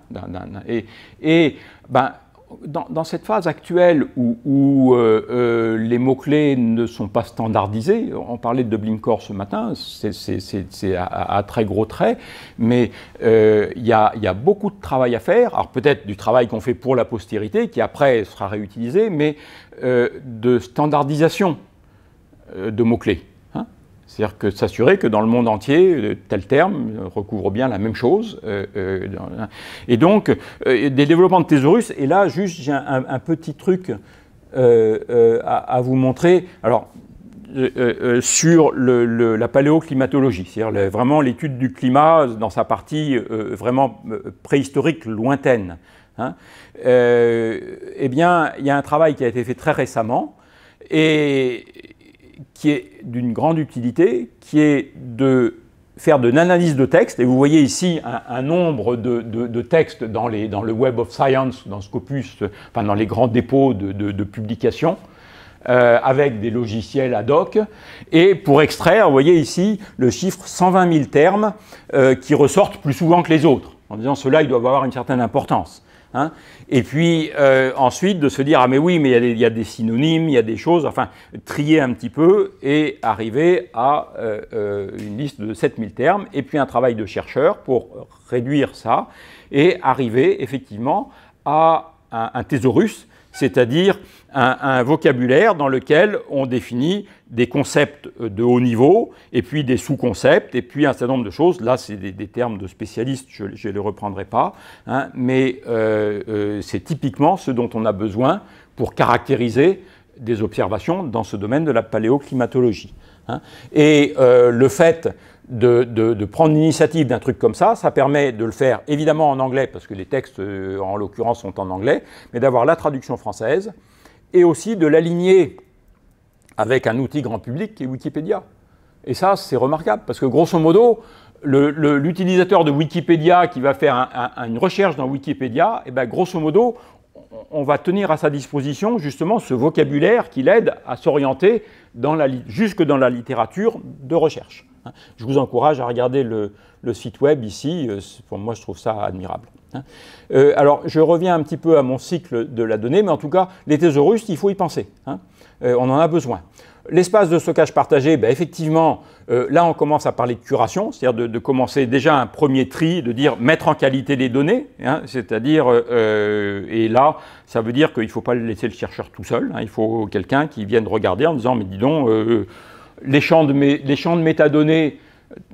dans cette phase actuelle où les mots-clés ne sont pas standardisés, on parlait de Dublin Core ce matin, c'est à très gros traits, mais il y a beaucoup de travail à faire, alors peut-être du travail qu'on fait pour la postérité, qui après sera réutilisé, mais de standardisation de mots-clés. C'est-à-dire que s'assurer que dans le monde entier, tel terme recouvre bien la même chose. Et donc, des développements de thésaurus, et là, juste, j'ai un petit truc à vous montrer. Alors, sur la paléoclimatologie, c'est-à-dire vraiment l'étude du climat dans sa partie vraiment préhistorique, lointaine. Hein. Eh bien, il y a un travail qui a été fait très récemment, et qui est d'une grande utilité, qui est de faire de l'analyse de texte. Et vous voyez ici un nombre de textes dans le Web of Science, dans Scopus, enfin dans les grands dépôts de publications, avec des logiciels ad hoc. Et pour extraire, vous voyez ici le chiffre 120 000 termes qui ressortent plus souvent que les autres, en disant ceux-là, ils doivent avoir une certaine importance. Hein. Et puis ensuite de se dire ah mais oui mais il y a des synonymes, il y a des choses, enfin trier un petit peu et arriver à une liste de 7000 termes et puis un travail de chercheur pour réduire ça et arriver effectivement à un thésaurus, c'est-à-dire un vocabulaire dans lequel on définit des concepts de haut niveau, et puis des sous-concepts, et puis un certain nombre de choses. Là, c'est des termes de spécialistes, je ne les reprendrai pas, hein, mais c'est typiquement ce dont on a besoin pour caractériser des observations dans ce domaine de la paléoclimatologie. Hein. Et le fait de prendre l'initiative d'un truc comme ça permet de le faire évidemment en anglais, parce que les textes en l'occurrence sont en anglais, mais d'avoir la traduction française, et aussi de l'aligner avec un outil grand public qui est Wikipédia. Et ça, c'est remarquable, parce que grosso modo, l'utilisateur de Wikipédia qui va faire une recherche dans Wikipédia, et bien, grosso modo, on va tenir à sa disposition justement ce vocabulaire qui l'aide à s'orienter jusque dans la littérature de recherche. Je vous encourage à regarder le site web ici, pour moi je trouve ça admirable. Alors je reviens un petit peu à mon cycle de la donnée, mais en tout cas les thésaurus, il faut y penser, on en a besoin. L'espace de stockage partagé, ben effectivement, là on commence à parler de curation, c'est-à-dire de commencer déjà un premier tri, de dire mettre en qualité les données, c'est-à-dire, et là ça veut dire qu'il ne faut pas laisser le chercheur tout seul, il faut quelqu'un qui vienne regarder en disant mais dis donc, les champs de métadonnées,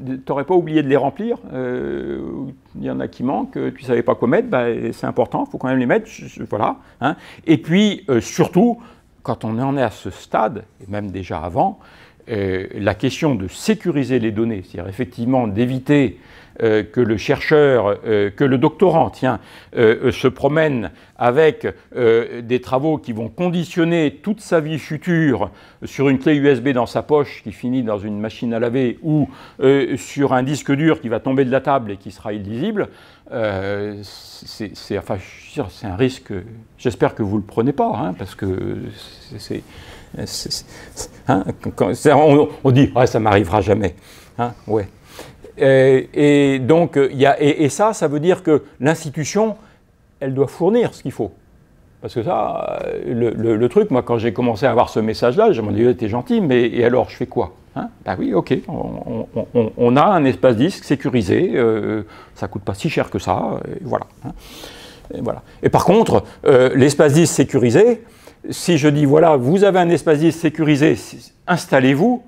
tu n'aurais pas oublié de les remplir, il y en a qui manquent, tu ne savais pas quoi mettre, ben, c'est important, il faut quand même les mettre, voilà. Et puis surtout, quand on en est à ce stade, et même déjà avant, la question de sécuriser les données, c'est-à-dire effectivement d'éviter que le chercheur, que le doctorant, se promène avec des travaux qui vont conditionner toute sa vie future sur une clé USB dans sa poche qui finit dans une machine à laver ou sur un disque dur qui va tomber de la table et qui sera illisible, c'est un risque. J'espère que vous ne le prenez pas, parce que on dit ah, ça m'arrivera jamais. Ouais. Et donc, ça veut dire que l'institution, elle doit fournir ce qu'il faut. Parce que ça, le truc, moi, quand j'ai commencé à avoir ce message-là, je me disais, t'es gentil, mais et alors, je fais quoi? Ben oui, ok, on a un espace disque sécurisé, ça ne coûte pas si cher que ça, et voilà. Et voilà. Et par contre, l'espace disque sécurisé, si je dis, voilà, vous avez un espace disque sécurisé, installez-vous,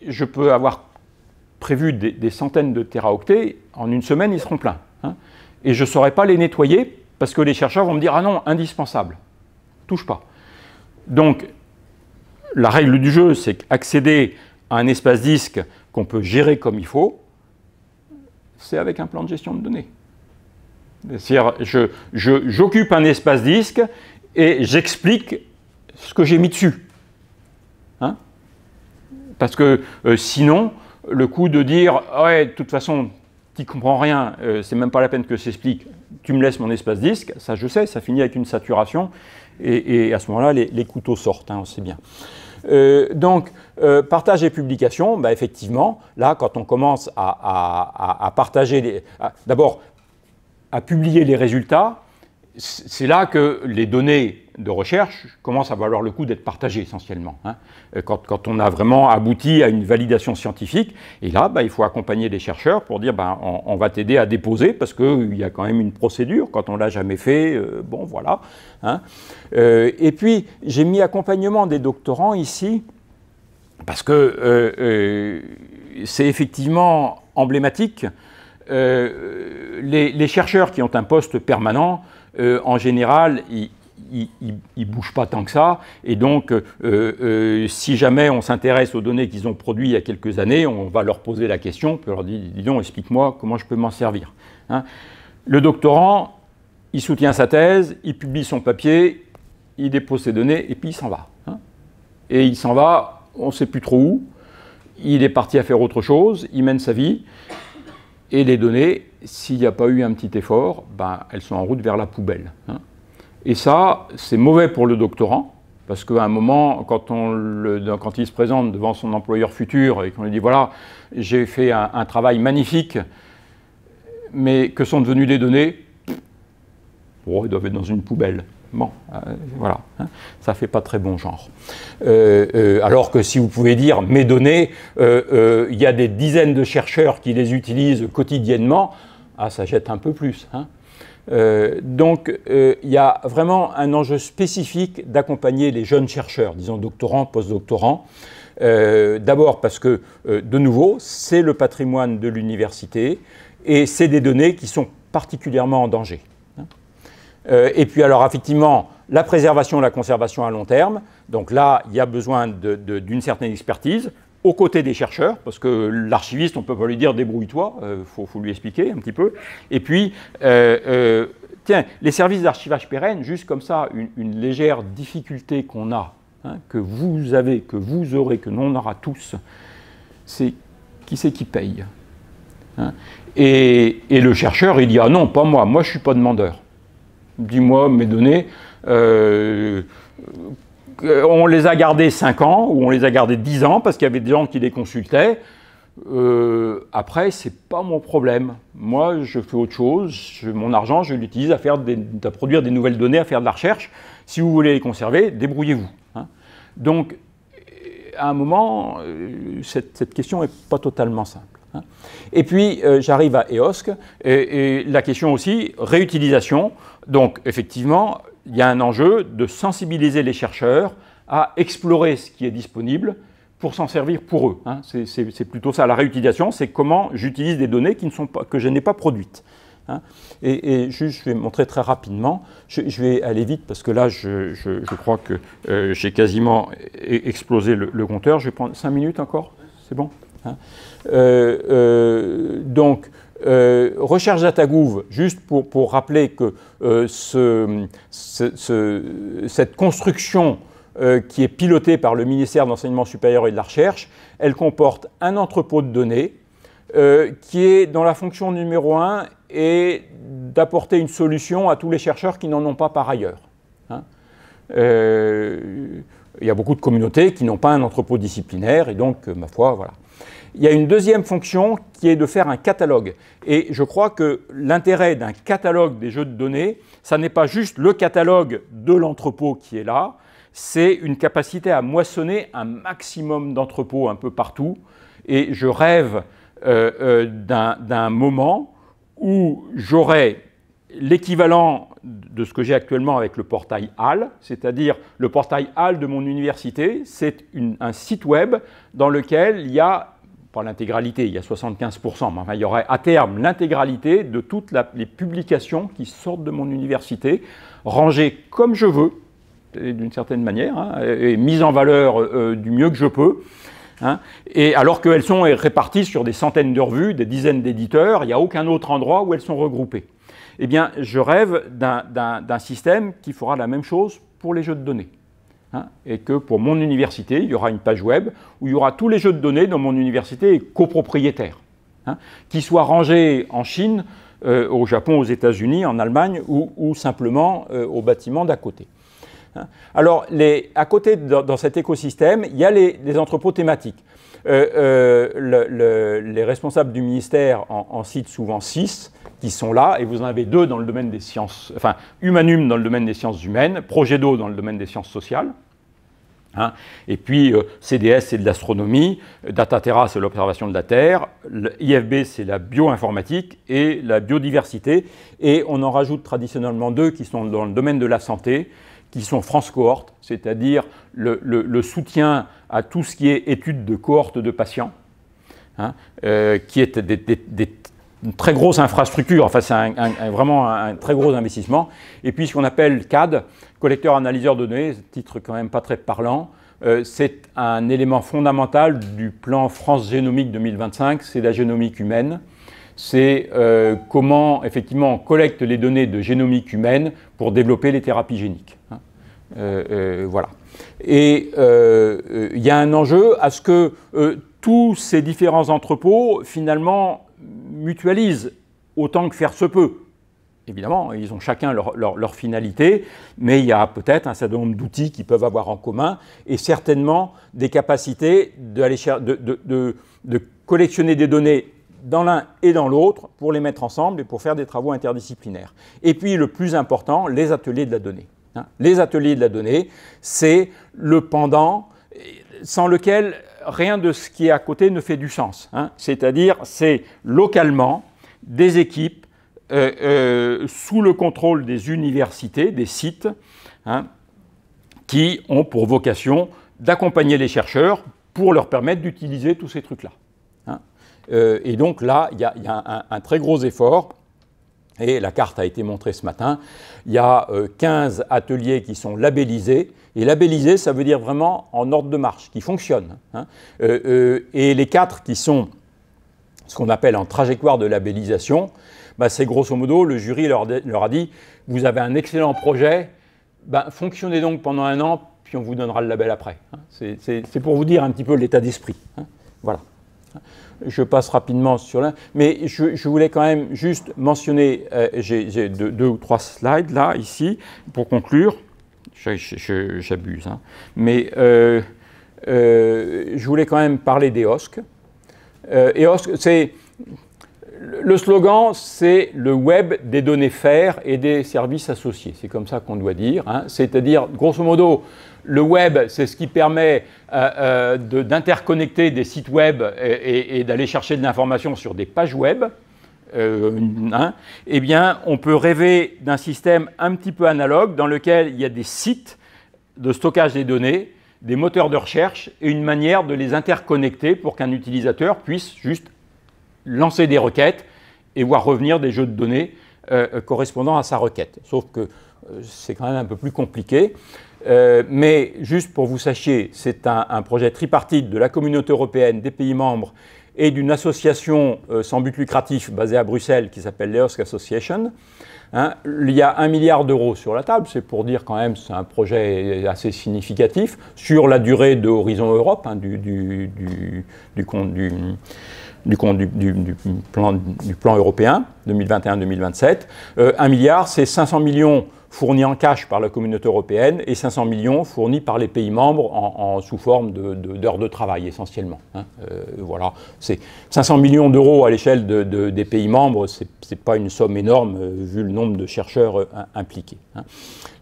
je peux avoir prévu des centaines de téraoctets, en une semaine, ils seront pleins. Et je ne saurais pas les nettoyer, parce que les chercheurs vont me dire, ah non, indispensable, touche pas. Donc, la règle du jeu, c'est qu'accéder à un espace disque qu'on peut gérer comme il faut, c'est avec un plan de gestion de données. C'est-à-dire, j'occupe un espace disque et j'explique ce que j'ai mis dessus. Parce que sinon, le coup de dire « ouais, de toute façon, tu n'y comprends rien, c'est même pas la peine que je t'explique, tu me laisses mon espace disque », ça je sais, ça finit avec une saturation, et à ce moment-là, les couteaux sortent, on sait bien. Donc, partage et publication, bah, effectivement, là, quand on commence à partager, d'abord, à publier les résultats, c'est là que les données de recherche commencent à valoir le coup d'être partagées essentiellement. Quand on a vraiment abouti à une validation scientifique, et là, il faut accompagner les chercheurs pour dire on va t'aider à déposer parce qu'il y a quand même une procédure, quand on ne l'a jamais fait, bon voilà. Et puis, j'ai mis accompagnement des doctorants ici, parce que c'est effectivement emblématique. Les chercheurs qui ont un poste permanent, en général, ils ne bougent pas tant que ça, et donc si jamais on s'intéresse aux données qu'ils ont produites il y a quelques années, on va leur poser la question, puis on leur dit, dis donc, explique-moi comment je peux m'en servir. Le doctorant, il soutient sa thèse, il publie son papier, il dépose ses données, et puis il s'en va. Et il s'en va, on ne sait plus trop où, il est parti à faire autre chose, il mène sa vie, et les données, s'il n'y a pas eu un petit effort, elles sont en route vers la poubelle. Et ça, c'est mauvais pour le doctorant, parce qu'à un moment, quand il se présente devant son employeur futur et qu'on lui dit « voilà, j'ai fait un travail magnifique, mais que sont devenues les données ?» Oh, ils doivent être dans une poubelle. Bon, voilà, hein, ça ne fait pas très bon genre. Alors que si vous pouvez dire mes données, il y a des dizaines de chercheurs qui les utilisent quotidiennement, ah, ça jette un peu plus. Hein. Donc, il y a vraiment un enjeu spécifique d'accompagner les jeunes chercheurs, disons doctorants, postdoctorants. D'abord parce que, de nouveau, c'est le patrimoine de l'université et c'est des données qui sont particulièrement en danger. Et puis alors effectivement, la préservation et la conservation à long terme, donc là, il y a besoin d'une certaine expertise aux côtés des chercheurs, parce que l'archiviste, on ne peut pas lui dire débrouille-toi, faut lui expliquer un petit peu. Et puis, tiens, les services d'archivage pérenne, juste comme ça, une légère difficulté qu'on a, hein, que vous avez, que vous aurez, que nous on aura tous, c'est qui c'est qui paye, hein. Et le chercheur, il dit « Ah non, pas moi, moi je ne suis pas demandeur. Dis-moi mes données, on les a gardées 5 ans, ou on les a gardées 10 ans, parce qu'il y avait des gens qui les consultaient. Après, ce n'est pas mon problème. Moi, je fais autre chose. Mon argent, je l'utilise à produire des nouvelles données, à faire de la recherche. Si vous voulez les conserver, débrouillez-vous. Hein. Donc, à un moment, cette question n'est pas totalement simple. Hein. Et puis, j'arrive à EOSC, et la question aussi, réutilisation. Donc, effectivement, il y a un enjeu de sensibiliser les chercheurs à explorer ce qui est disponible pour s'en servir pour eux. Hein. C'est plutôt ça, la réutilisation, c'est comment j'utilise des données qui ne sont pas, que je n'ai pas produites. Hein. Et juste, je vais montrer très rapidement, je vais aller vite parce que là, je crois que j'ai quasiment explosé le compteur. Je vais prendre 5 minutes encore, c'est bon, hein. Donc, recherche DataGouv, juste pour rappeler que cette construction qui est pilotée par le ministère de l'Enseignement supérieur et de la Recherche, elle comporte un entrepôt de données dont la fonction numéro 1 est d'apporter une solution à tous les chercheurs qui n'en ont pas par ailleurs. Hein. Il y a beaucoup de communautés qui n'ont pas un entrepôt disciplinaire et donc, ma foi, voilà. Il y a une deuxième fonction qui est de faire un catalogue. Et je crois que l'intérêt d'un catalogue des jeux de données, ça n'est pas juste le catalogue de l'entrepôt qui est là, c'est une capacité à moissonner un maximum d'entrepôts un peu partout. Et je rêve d'un moment où j'aurai l'équivalent de ce que j'ai actuellement avec le portail HAL, c'est-à-dire le portail HAL de mon université, c'est un site web dans lequel il y a, pas l'intégralité, il y a 75%, mais enfin, il y aurait à terme l'intégralité de toutes les publications qui sortent de mon université, rangées comme je veux, d'une certaine manière, hein, et mises en valeur du mieux que je peux. Hein, et alors qu'elles sont réparties sur des centaines de revues, des dizaines d'éditeurs, il n'y a aucun autre endroit où elles sont regroupées. Eh bien, je rêve d'un système qui fera la même chose pour les jeux de données. Hein, et que pour mon université, il y aura une page web où il y aura tous les jeux de données dont mon université est copropriétaire, hein, qui soient rangés en Chine, au Japon, aux États-Unis, en Allemagne ou simplement au bâtiment d'à côté. Hein. Alors, à côté, dans cet écosystème, il y a les entrepôts thématiques. Les responsables du ministère en citent souvent 6 qui sont là, et vous en avez 2 dans le domaine des sciences, enfin, Humanum dans le domaine des sciences humaines, Progedo dans le domaine des sciences sociales, hein, et puis CDS c'est de l'astronomie, Dataterra c'est l'observation de la Terre, IFB c'est la bioinformatique et la biodiversité, et on en rajoute traditionnellement 2 qui sont dans le domaine de la santé, qui sont France Cohorte, c'est-à-dire le soutien à tout ce qui est étude de cohorte de patients, hein, qui est une très grosse infrastructure, enfin c'est vraiment un très gros investissement. Et puis ce qu'on appelle CAD, collecteur-analyseur de données, titre quand même pas très parlant, c'est un élément fondamental du plan France Génomique 2025, c'est la génomique humaine. C'est comment effectivement on collecte les données de génomique humaine pour développer les thérapies géniques. Hein. Voilà. Et il y a un enjeu à ce que tous ces différents entrepôts finalement mutualisent autant que faire se peut. Évidemment, ils ont chacun leur finalité, mais il y a peut-être un certain nombre d'outils qu'ils peuvent avoir en commun et certainement des capacités de collectionner des données dans l'un et dans l'autre pour les mettre ensemble et pour faire des travaux interdisciplinaires. Et puis le plus important, les ateliers de la donnée. Les ateliers de la donnée, c'est le pendant sans lequel rien de ce qui est à côté ne fait du sens. C'est-à-dire, c'est localement des équipes sous le contrôle des universités, des sites, qui ont pour vocation d'accompagner les chercheurs pour leur permettre d'utiliser tous ces trucs-là. Et donc là, il y a un très gros effort, et la carte a été montrée ce matin. Il y a 15 ateliers qui sont labellisés, et labellisés, ça veut dire vraiment en ordre de marche, qui fonctionnent. Et les 4 qui sont ce qu'on appelle en trajectoire de labellisation, c'est grosso modo, le jury leur a dit, vous avez un excellent projet, fonctionnez donc pendant un an, puis on vous donnera le label après. C'est pour vous dire un petit peu l'état d'esprit. Voilà. Je passe rapidement sur l'un, mais je voulais quand même juste mentionner, j'ai 2 ou 3 slides là, ici, pour conclure. J'abuse, mais je voulais quand même parler d'EOSC. EOSC, c'est... Le slogan, c'est le web des données FAIR et des services associés. C'est comme ça qu'on doit dire. C'est-à-dire, grosso modo, le web, c'est ce qui permet d'interconnecter des sites web et d'aller chercher de l'information sur des pages web. Eh bien, on peut rêver d'un système un petit peu analogue dans lequel il y a des sites de stockage des données, des moteurs de recherche et une manière de les interconnecter pour qu'un utilisateur puisse juste lancer des requêtes et voir revenir des jeux de données correspondant à sa requête. Sauf que c'est quand même un peu plus compliqué. Mais juste pour vous sachiez, c'est un projet tripartite de la communauté européenne, des pays membres et d'une association sans but lucratif basée à Bruxelles qui s'appelle l'EOSC Association. Il y a 1 milliard d'euros sur la table, c'est pour dire quand même que c'est un projet assez significatif sur la durée de Horizon Europe, du plan européen 2021-2027. 1 milliard, c'est 500 millions fournis en cash par la communauté européenne et 500 millions fournis par les pays membres sous forme d'heures de travail essentiellement. Voilà, c'est 500 millions d'euros à l'échelle des pays membres, c'est pas une somme énorme vu le nombre de chercheurs impliqués.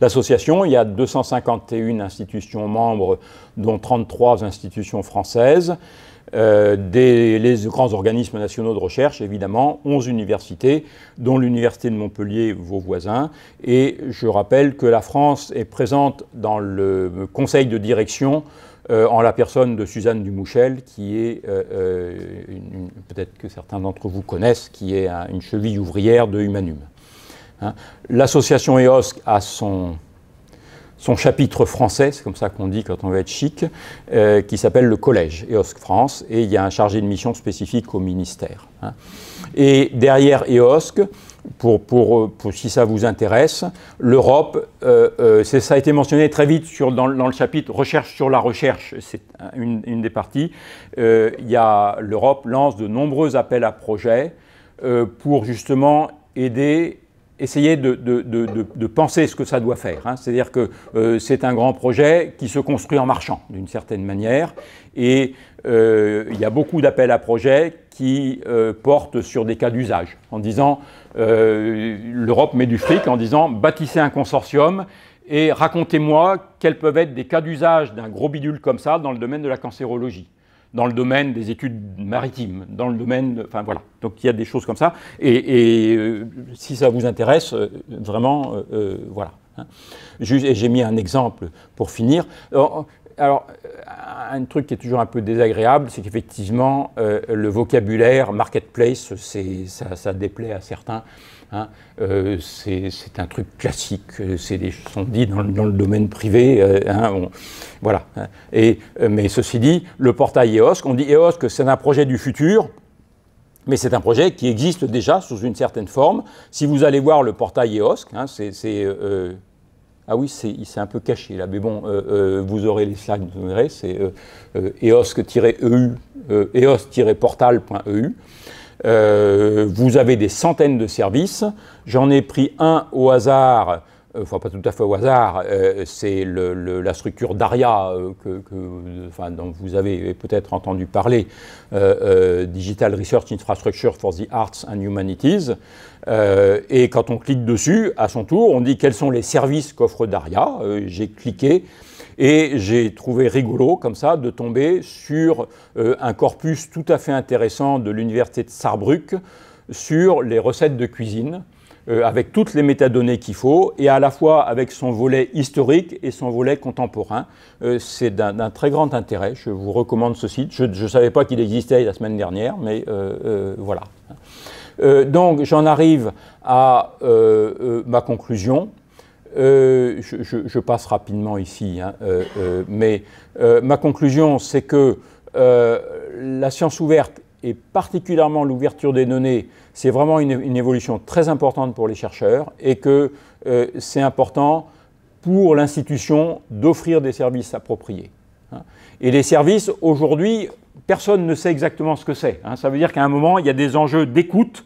L'association, il y a 251 institutions membres, dont 33 institutions françaises. Les grands organismes nationaux de recherche, évidemment, 11 universités, dont l'Université de Montpellier, vos voisins. Et je rappelle que la France est présente dans le conseil de direction en la personne de Suzanne Dumouchel, qui est, peut-être que certains d'entre vous connaissent, qui est une cheville ouvrière de Humanum. L'association EOSC a son chapitre français, c'est comme ça qu'on dit quand on veut être chic, qui s'appelle le Collège EOSC France, et il y a un chargé de mission spécifique au ministère. Et derrière EOSC, si ça vous intéresse, l'Europe, ça a été mentionné très vite dans le chapitre recherche sur la recherche, c'est une des parties. L'Europe lance de nombreux appels à projets pour justement essayer de penser ce que ça doit faire. C'est-à-dire que c'est un grand projet qui se construit en marchant, d'une certaine manière, et il y a beaucoup d'appels à projets qui portent sur des cas d'usage, en disant, l'Europe met du fric, en disant, bâtissez un consortium et racontez-moi quels peuvent être des cas d'usage d'un gros bidule comme ça dans le domaine de la cancérologie, dans le domaine des études maritimes, dans le domaine... Enfin voilà, donc il y a des choses comme ça. Et si ça vous intéresse, vraiment, voilà. Et j'ai mis un exemple pour finir. Alors, un truc qui est toujours un peu désagréable, c'est qu'effectivement, le vocabulaire marketplace, ça déplaît à certains. C'est un truc classique, sont dit dans le domaine privé. Voilà. Mais ceci dit, le portail EOSC, on dit EOSC, c'est un projet du futur, mais c'est un projet qui existe déjà sous une certaine forme. Si vous allez voir le portail EOSC, ah oui, c'est un peu caché là, mais bon, vous aurez les slides, vous verrez, c'est eosc-portal.eu. Vous avez des centaines de services. J'en ai pris un au hasard enfin pas tout à fait au hasard, c'est la structure DARIA dont vous avez peut-être entendu parler, Digital Research Infrastructure for the Arts and Humanities. Et quand on clique dessus, à son tour, on dit quels sont les services qu'offre DARIA. J'ai cliqué et j'ai trouvé rigolo, comme ça, de tomber sur un corpus tout à fait intéressant de l'université de Saarbrück sur les recettes de cuisine, avec toutes les métadonnées qu'il faut, et à la fois avec son volet historique et son volet contemporain. C'est d'un très grand intérêt. Je vous recommande ce site. Je ne savais pas qu'il existait la semaine dernière, mais voilà. Donc j'en arrive à ma conclusion. Je passe rapidement ici, hein, mais ma conclusion, c'est que la science ouverte, et particulièrement l'ouverture des données, c'est vraiment une évolution très importante pour les chercheurs, et que c'est important pour l'institution d'offrir des services appropriés. Hein. Et les services, aujourd'hui, personne ne sait exactement ce que c'est. Hein. Ça veut dire qu'à un moment, il y a des enjeux d'écoute.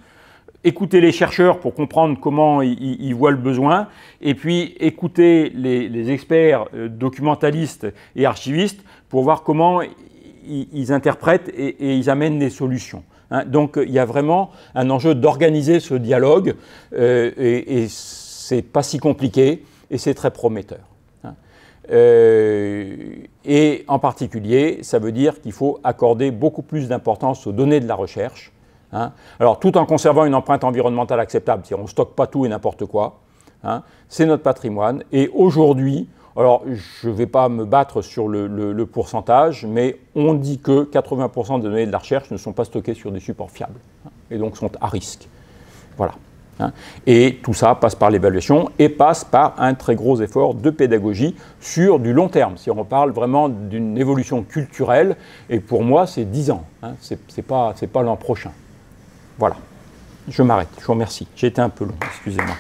Écouter les chercheurs pour comprendre comment ils voient le besoin, et puis écouter les experts documentalistes et archivistes pour voir comment ils interprètent et ils amènent des solutions. Hein. Donc il y a vraiment un enjeu d'organiser ce dialogue, et c'est pas si compliqué, et c'est très prometteur. Hein. Et en particulier, ça veut dire qu'il faut accorder beaucoup plus d'importance aux données de la recherche. Hein. Alors, tout en conservant une empreinte environnementale acceptable, on ne stocke pas tout et n'importe quoi, hein. C'est notre patrimoine. Et aujourd'hui, alors je ne vais pas me battre sur le pourcentage, mais on dit que 80% des données de la recherche ne sont pas stockées sur des supports fiables, hein, et donc sont à risque. Voilà. Hein. Et tout ça passe par l'évaluation et passe par un très gros effort de pédagogie sur du long terme. Si on parle vraiment d'une évolution culturelle, et pour moi, c'est 10 ans, hein, c'est pas l'an prochain. Voilà, je m'arrête, je vous remercie. J'ai été un peu long, excusez-moi.